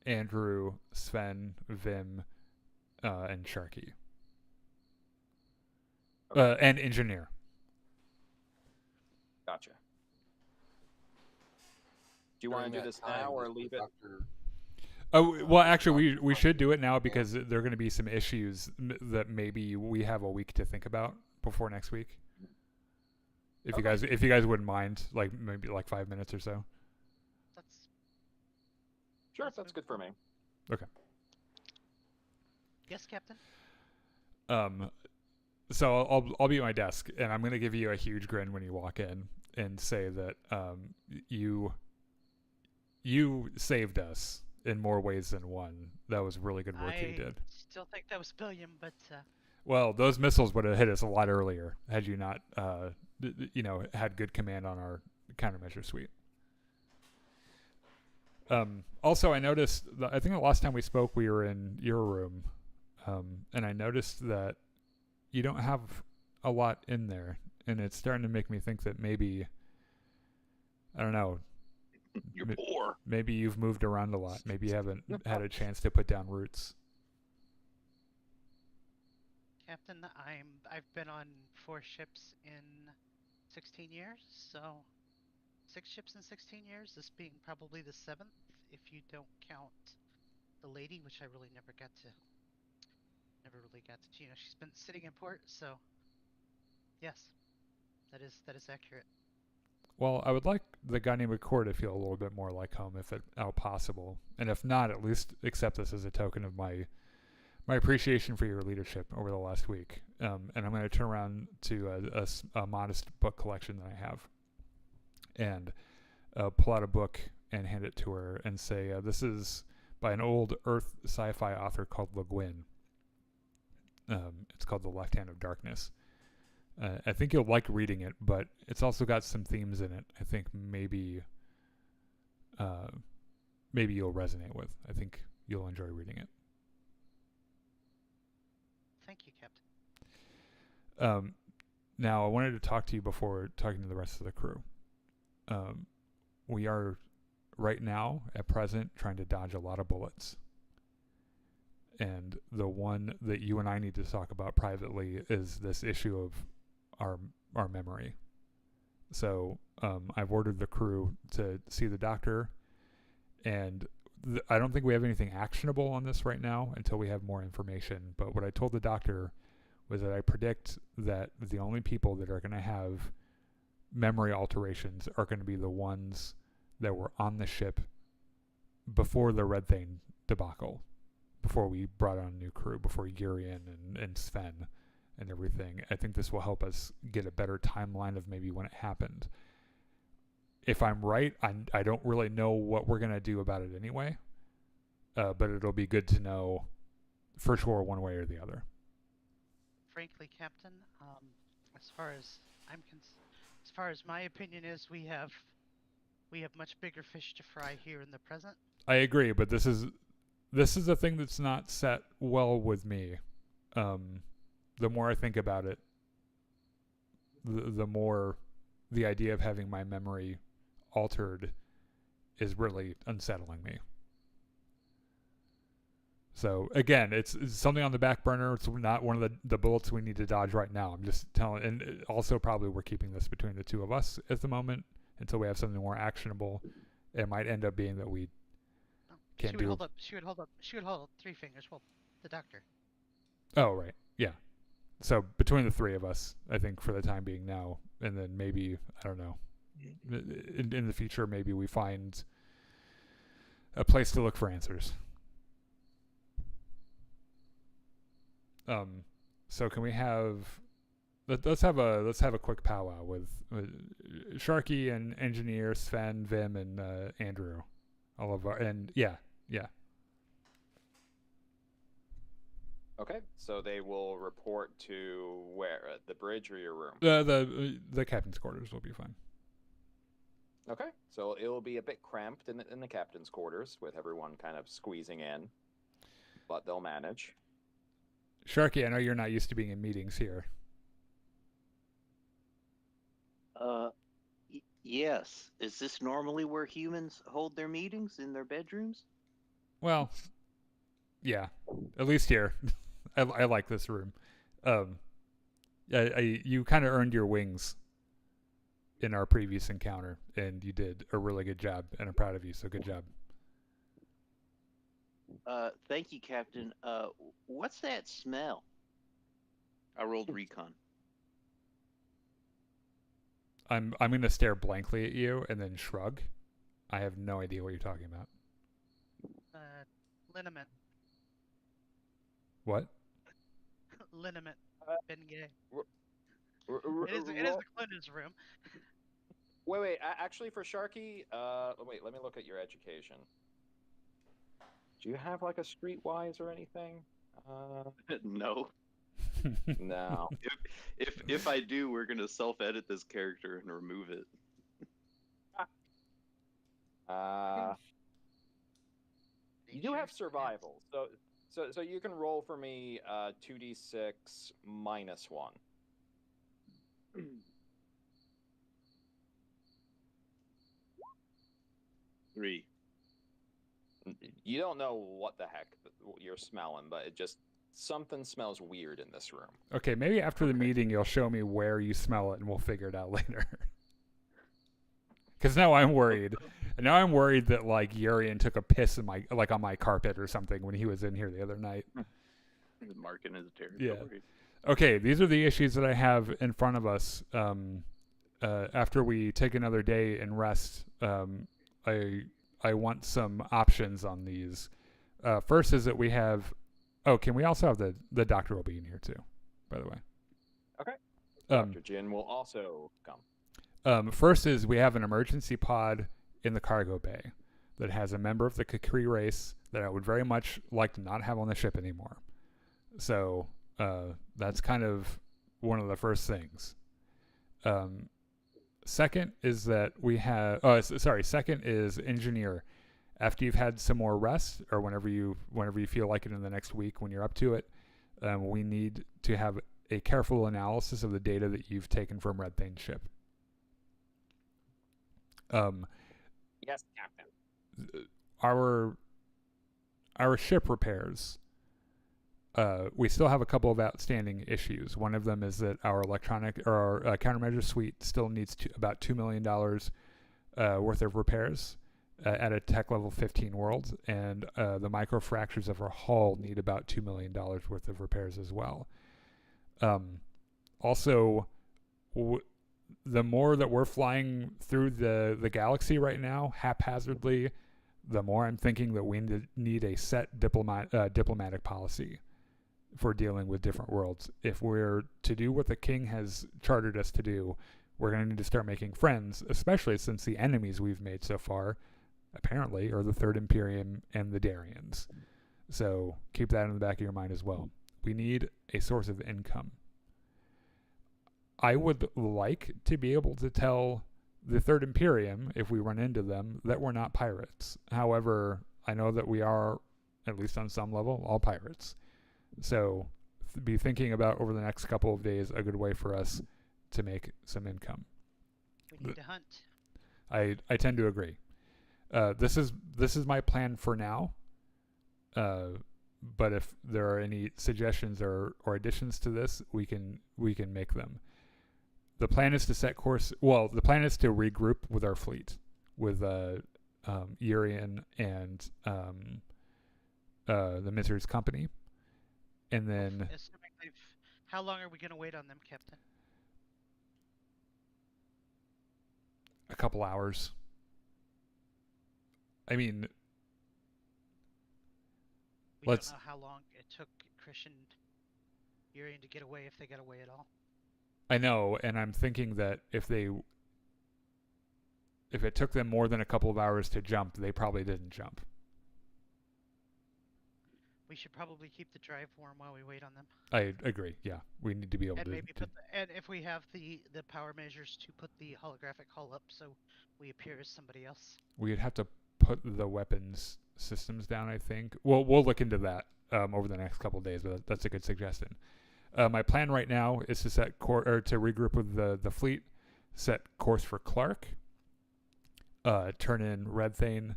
Andrew, Sven, Vim, and Sharky. Okay. And Engineer. Gotcha. Do you want to do this now or leave it? Oh, well, actually, we should do it now because there are going to be some issues that maybe we have a week to think about before next week. If you guys wouldn't mind, like maybe like 5 minutes or so. That's good for me. Okay. Yes, Captain. So I'll be at my desk, and I'm going to give you a huge grin when you walk in and say that you saved us in more ways than one. That was really good work you did. I still think that was billion, but well, those missiles would have hit us a lot earlier had you not, had good command on our countermeasure suite. Also, I noticed I think the last time we spoke, we were in your room, and I noticed that you don't have a lot in there, and it's starting to make me think that maybe, I don't know. You're poor. Maybe you've moved around a lot. Maybe you haven't had a chance to put down roots. Captain, I've been on 4 ships in 16 years, so 6 ships in 16 years. This being probably the 7th, if you don't count the lady, which I really never got to. She's been sitting in port, so yes, that is accurate. Well, I would like the Ganimakkur to feel a little bit more like home if possible. And if not, at least accept this as a token of my appreciation for your leadership over the last week. And I'm going to turn around to a modest book collection that I have and pull out a book and hand it to her and say, this is by an old Earth sci-fi author called Le Guin. It's called The Left Hand of Darkness. I think you'll like reading it, but it's also got some themes in it I think maybe you'll resonate with. I think you'll enjoy reading it. Thank you, Captain. Now, I wanted to talk to you before talking to the rest of the crew. We are, right now, at present, trying to dodge a lot of bullets. And the one that you and I need to talk about privately is this issue of our memory. So I've ordered the crew to see the doctor, and I don't think we have anything actionable on this right now until we have more information. But what I told the doctor was that I predict that the only people that are going to have memory alterations are going to be the ones that were on the ship before the Red Thing debacle, before we brought on a new crew, before Urien and Sven and everything. I think this will help us get a better timeline of maybe when it happened. If I'm right, I don't really know what we're going to do about it anyway, but it'll be good to know for sure one way or the other. Frankly, Captain, as far as my opinion is, we have much bigger fish to fry here in the present. I agree, but this is a thing that's not set well with me. The more I think about it, the more the idea of having my memory altered is really unsettling me. So again, it's something on the back burner. It's not one of the bullets we need to dodge right now. I'm just telling, and also probably we're keeping this between the two of us at the moment until we have something more actionable. It might end up being that we can't do. She would hold up 3 fingers. Well, the doctor. Oh, right. Yeah. So between the 3 of us, I think for the time being now, and then maybe, I don't know, in the future, maybe we find a place to look for answers. So can we have? Let's have a quick powwow with Sharky and Engineer Sven, Vim, and Andrew. All of our yeah. Okay, so they will report to where? The bridge or your room? The captain's quarters will be fine. Okay, so it will be a bit cramped in the captain's quarters with everyone kind of squeezing in, but they'll manage. Sharky, I know you're not used to being in meetings here. Yes. Is this normally where humans hold their meetings, in their bedrooms? Well, yeah, at least here. I like this room. You kind of earned your wings in our previous encounter, and you did a really good job, and I'm proud of you, so good job. Thank you, Captain. What's that smell? I rolled recon. I'm going to stare blankly at you and then shrug. I have no idea what you're talking about. Liniment. What? Liniment. Been gay. It is the Ukluna's room. Wait. Actually, for Sharky, wait. Let me look at your education. Do you have like a streetwise or anything? No. No. If I do, we're gonna self-edit this character and remove it. You do have survival, so you can roll for me 2d6 -1. 3. You don't know what the heck you're smelling, but it just something smells weird in this room. Okay, maybe after the meeting you'll show me where you smell it, and we'll figure it out later. Because now I'm worried. Now I'm worried that like Urien took a piss in my on my carpet or something when he was in here the other night. He's marking his territory. Yeah. Okay, these are the issues that I have in front of us. After we take another day and rest, I want some options on these. First is that we have. Oh, can we also have the doctor will be in here too, by the way. Okay. Dr. Jin will also come. First is we have an emergency pod in the cargo bay that has a member of the Kakri race that I would very much like to not have on the ship anymore. So that's kind of one of the first things. Second is that we have. Second is engineer. After you've had some more rest, or whenever you feel like it in the next week, when you're up to it, we need to have a careful analysis of the data that you've taken from Red Thane's ship. Yes, Captain. Our ship repairs. We still have a couple of outstanding issues. One of them is that our electronic or our countermeasure suite still needs about $2 million worth of repairs at a tech level 15 world, and the microfractures of our hull need about $2 million worth of repairs as well. Also, the more that we're flying through the galaxy right now, haphazardly, the more I'm thinking that we need a set diplomatic policy for dealing with different worlds. If we're to do what the king has chartered us to do, we're going to need to start making friends, especially since the enemies we've made so far, apparently, are the Third Imperium and the Darians. So keep that in the back of your mind as well. We need a source of income. I would like to be able to tell the Third Imperium, if we run into them, that we're not pirates. However, I know that we are, at least on some level, all pirates. So be thinking about over the next couple of days a good way for us to make some income. We need to hunt. I tend to agree. This is my plan for now. But if there are any suggestions or additions to this, we can make them. The plan is to set course. Well, the plan is to regroup with our fleet, with Urien and the Miser's company, and then. How long are we going to wait on them, Captain? A couple hours. I mean, we don't know how long it took Christian Urien to get away if they got away at all. I know, and I'm thinking that if it took them more than a couple of hours to jump, they probably didn't jump. We should probably keep the drive warm while we wait on them. I agree. Yeah, we need to be able And to. maybe and if we have the power measures to put the holographic hull up, so we appear as somebody else. We'd have to put the weapons systems down. I think. We'll look into that over the next couple of days. But that's a good suggestion. My plan right now is to set to regroup with the fleet, set course for Clark. Turn in Red Thane.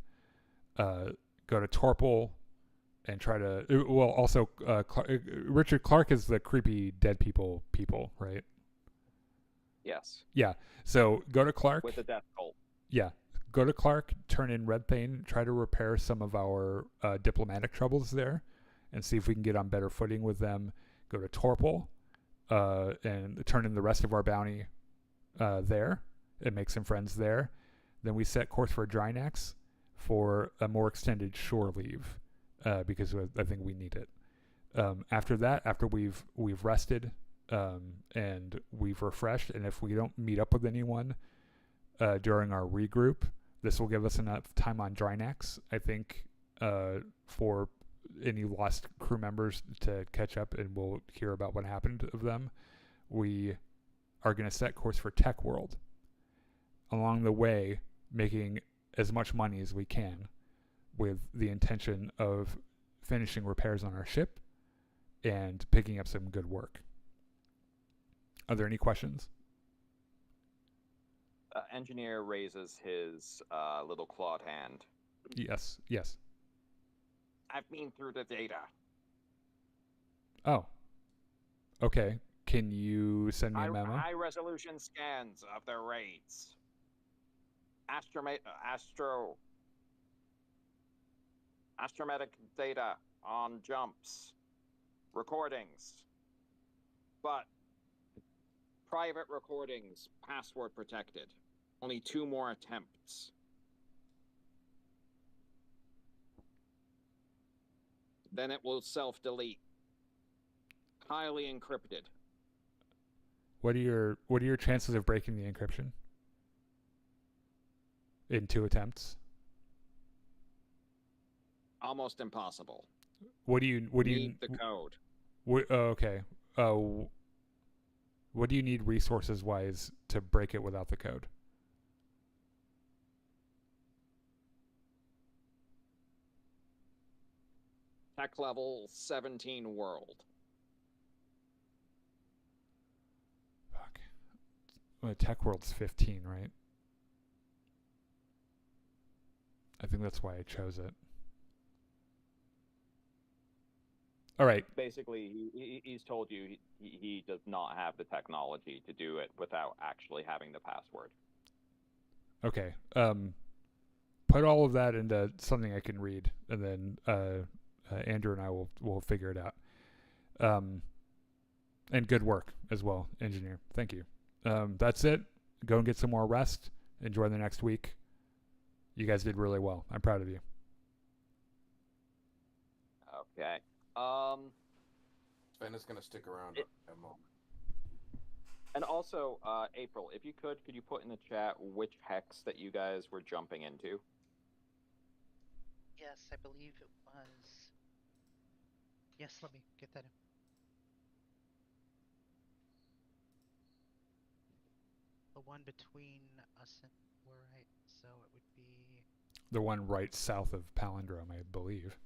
Go to Torpal. And try to also Richard Clark is the creepy dead people, right? Yes. Yeah. So go to Clark With the death cult. Yeah. Go to Clark, turn in Red Thane, try to repair some of our diplomatic troubles there, and see if we can get on better footing with them. Go to Torpal, and turn in the rest of our bounty there, and make some friends there. Then we set course for Drynax for a more extended shore leave. Because I think we need it. After that, after we've rested and we've refreshed, and if we don't meet up with anyone during our regroup, this will give us enough time on Drynax, I think, for any lost crew members to catch up, and we'll hear about what happened of them. We are going to set course for Tech World. Along the way, making as much money as we can, with the intention of finishing repairs on our ship and picking up some good work. Are there any questions? Engineer raises his little clawed hand. Yes. I've been through the data. Oh. Okay. Can you send me a memo? High resolution scans of their raids. Astrometric data on jumps, recordings, but private recordings, password protected. Only 2 more attempts. Then it will self-delete. Highly encrypted. What are your chances of breaking the encryption? In 2 attempts? Almost impossible. What do you need the code? Okay. What do you need resources wise to break it without the code? Tech level 17 world. Fuck. Well, Tech World's 15, right? I think that's why I chose it. All right. Basically, he's told you he does not have the technology to do it without actually having the password. Okay. Put all of that into something I can read, and then Andrew and I will figure it out. And good work as well, engineer. Thank you. That's it. Go and get some more rest. Enjoy the next week. You guys did really well. I'm proud of you. Okay. Sven is going to stick around a moment. And also, April, if you could you put in the chat which hex that you guys were jumping into? Yes, I believe it was. Yes, let me get that in. The one between us and Warite, so it would be. The one right south of Palindrome, I believe.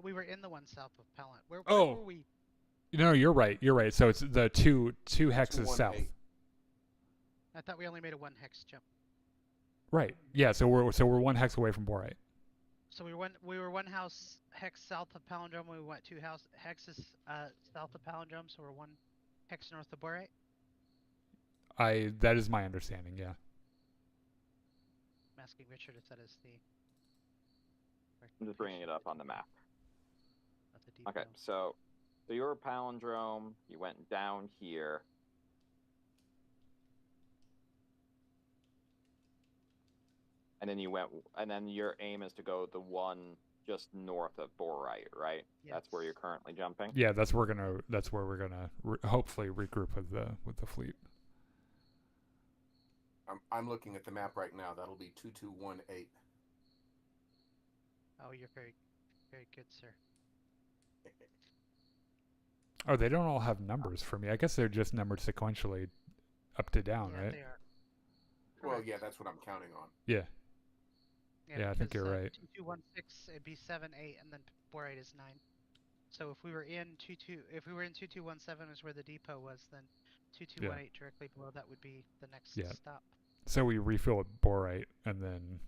We were in the one south of Palindrome. Where were we? No, you're right. So it's the two hexes south. I thought we only made a 1 hex jump. Right. Yeah. So we're 1 hex away from Borite. So we were 1 house hex south of Palindrome. We went 2 hexes south of Palindrome. So we're 1 hex north of Borite. That is my understanding. Yeah. I'm asking Richard if that is the. I'm just bringing it up on the map. The okay, so you were Palindrome. You went down here. And then you went, and then your aim is to go the 1 just north of Borite, right? That's where Yes. you're currently jumping. Yeah, that's where we're gonna hopefully regroup with the fleet. I'm looking at the map right now. That'll be 2218. Oh, you're very, very good, sir. Oh, they don't all have numbers for me. I guess they're just numbered sequentially, up to down, Yeah, right? they are. Well, Correct. yeah, that's what I'm counting on. Yeah. Yeah, I think because, you're right. 2216, it'd be 7, 8, and then Borite is 9. So if we were in 2217 is where the depot was, then 2218 directly below that would be the next Yeah. stop. So we refill at Borite, and then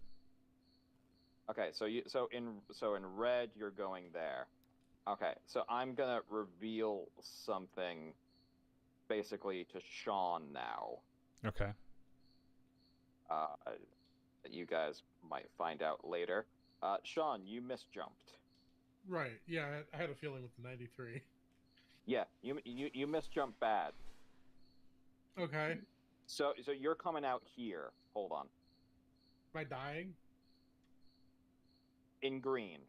Okay, so in red you're going there. Okay, so I'm gonna reveal something, basically to Sean now. okay. That you guys might find out later. Sean, you misjumped. Right. Yeah, I had a feeling with the 93. Yeah, you misjumped bad. Okay. So you're coming out here. Hold on. Am I dying? In green.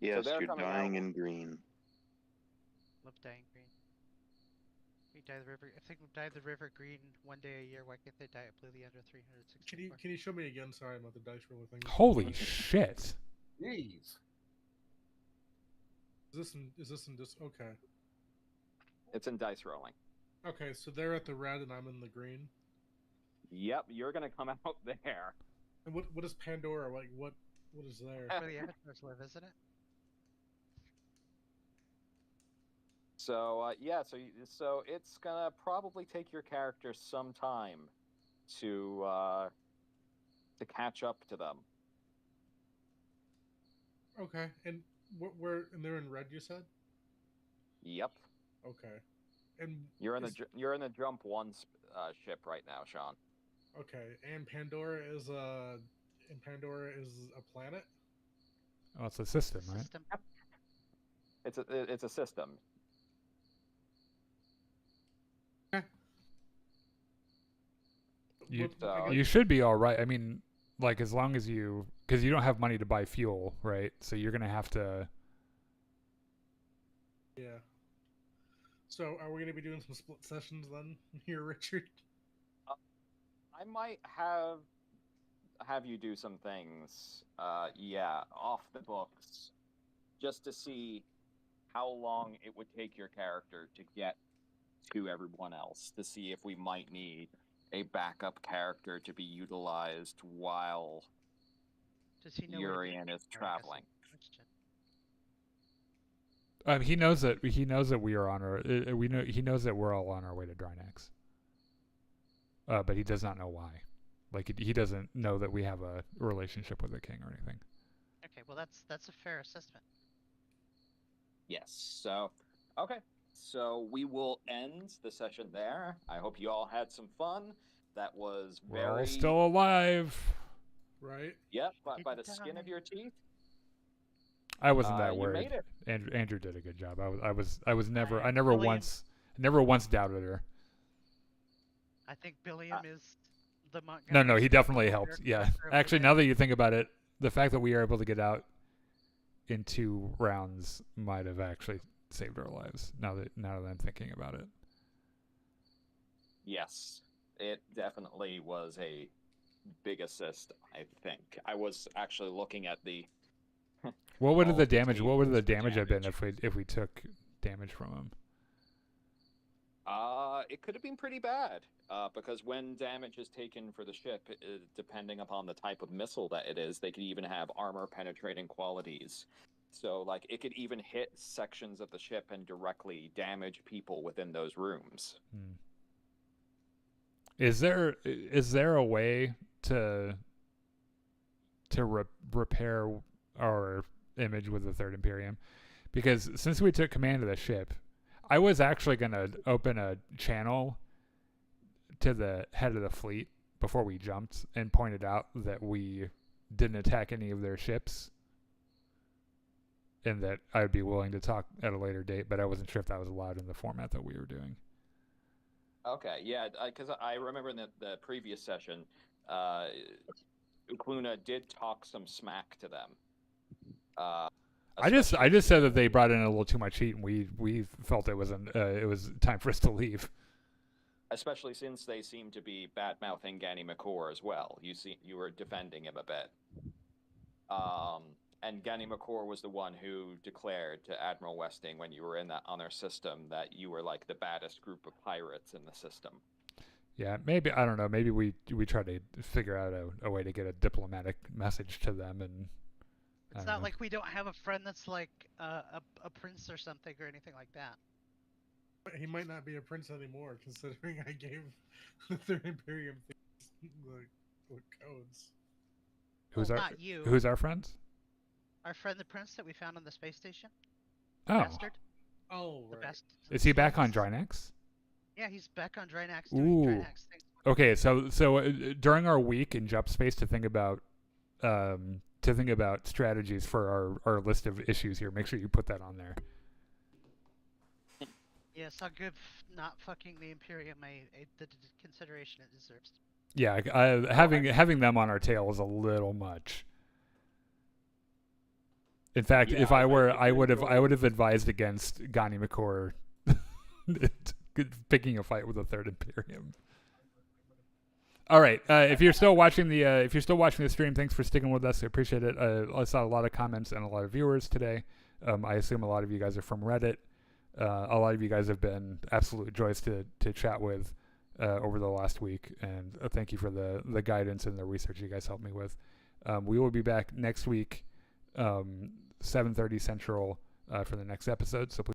Yes, they're you're coming dying out. in green. Love dying green. We dye the river. If they can dye the river green one day a year, why can't they dye it blue the under 364? Can you show me again? Sorry about the dice roller thing. Holy shit! Jeez. Is this in just okay? It's in dice rolling. Okay, so they're at the red and I'm in the green. Yep, you're gonna come out there. And what is Pandora like? What is there? That's where the avatars live, isn't it? So so it's gonna probably take your character some time to catch up to them. Okay, and where and they're in red. You said. Yep, Okay, and you're in the jump one ship right now, Sean. okay, and Pandora is a planet. Oh, it's a system, right? System. It's a system. You should be all right. I mean, like as long as because you don't have money to buy fuel, right? So you're gonna have to. Yeah. So are we gonna be doing some split sessions then here, Richard? I might have you do some things, off the books, just to see how long it would take your character to get to everyone else, to see if we might need a backup character to be utilized while Does he know where the Urien is avatars are, I guess, traveling. question. He knows that we are on our. He knows that we're all on our way to Drynax. But he does not know why. Like he doesn't know that we have a relationship with the king or anything. Okay, well that's a fair assessment. Yes. So, okay. So we will end the session there. I hope you all had some fun. That was We're all very still alive. Right. Yep, by Didn't the skin of die. your teeth. I wasn't that You worried. made it. Andrew did a good job. I never William. once doubted her. I think Billiam is the No, he definitely Montgomery helped. Yeah. character of the Actually, day. now that you think about it, the fact that we are able to get out in 2 rounds might have actually saved our lives. Now that I'm thinking about it. Yes, it definitely was a big assist. I think I was actually looking at the. What would all the the damage? What would the tables for damage have been damage. if we took damage from him? It could have been pretty bad. Because when damage is taken for the ship, depending upon the type of missile that it is, they could even have armor penetrating qualities. So, like, it could even hit sections of the ship and directly damage people within those rooms. Is there a way to repair our image with the Third Imperium? Because since we took command of the ship, I was actually going to open a channel to the head of the fleet before we jumped and pointed out that we didn't attack any of their ships and that I'd be willing to talk at a later date, but I wasn't sure if that was allowed in the format that we were doing. Okay, yeah, because I remember in the previous session, Ukluna did talk some smack to them. I just said that they brought in a little too much heat, and we felt it was time for us to leave. Especially since they seem to be bad-mouthing Ganimakkur as well. You were defending him a bit. And Ganimakkur was the one who declared to Admiral Westing when you were in that honor system that you were like the baddest group of pirates in the system. Yeah, maybe, I don't know, maybe we tried to figure out a way to get a diplomatic message to them, and it's not like we don't have a friend that's like a prince or something or anything like that. He might not be a prince anymore, considering I gave the Third Imperium the codes. Not you. Who's our friends? Our friend the prince that we found on the space station. Oh. Bastard. Oh, right. Is he back on Drynax? Yeah, he's back on Drynax doing Drynax things. Okay, so during our week in Jump Space to think about strategies for our list of issues here, make sure you put that on there. Yes, I'll give not fucking the Imperium the consideration it deserves. Yeah, having them on our tail is a little much. In fact, if I were, I would have advised against Ganimakkur picking a fight with the Third Imperium. All right, if you're still watching the stream, thanks for sticking with us. I appreciate it. I saw a lot of comments and a lot of viewers today. I assume a lot of you guys are from Reddit. A lot of you guys have been absolute joys to chat with over the last week, and thank you for the guidance and the research you guys helped me with. We will be back next week, 7:30 Central, for the next episode. So please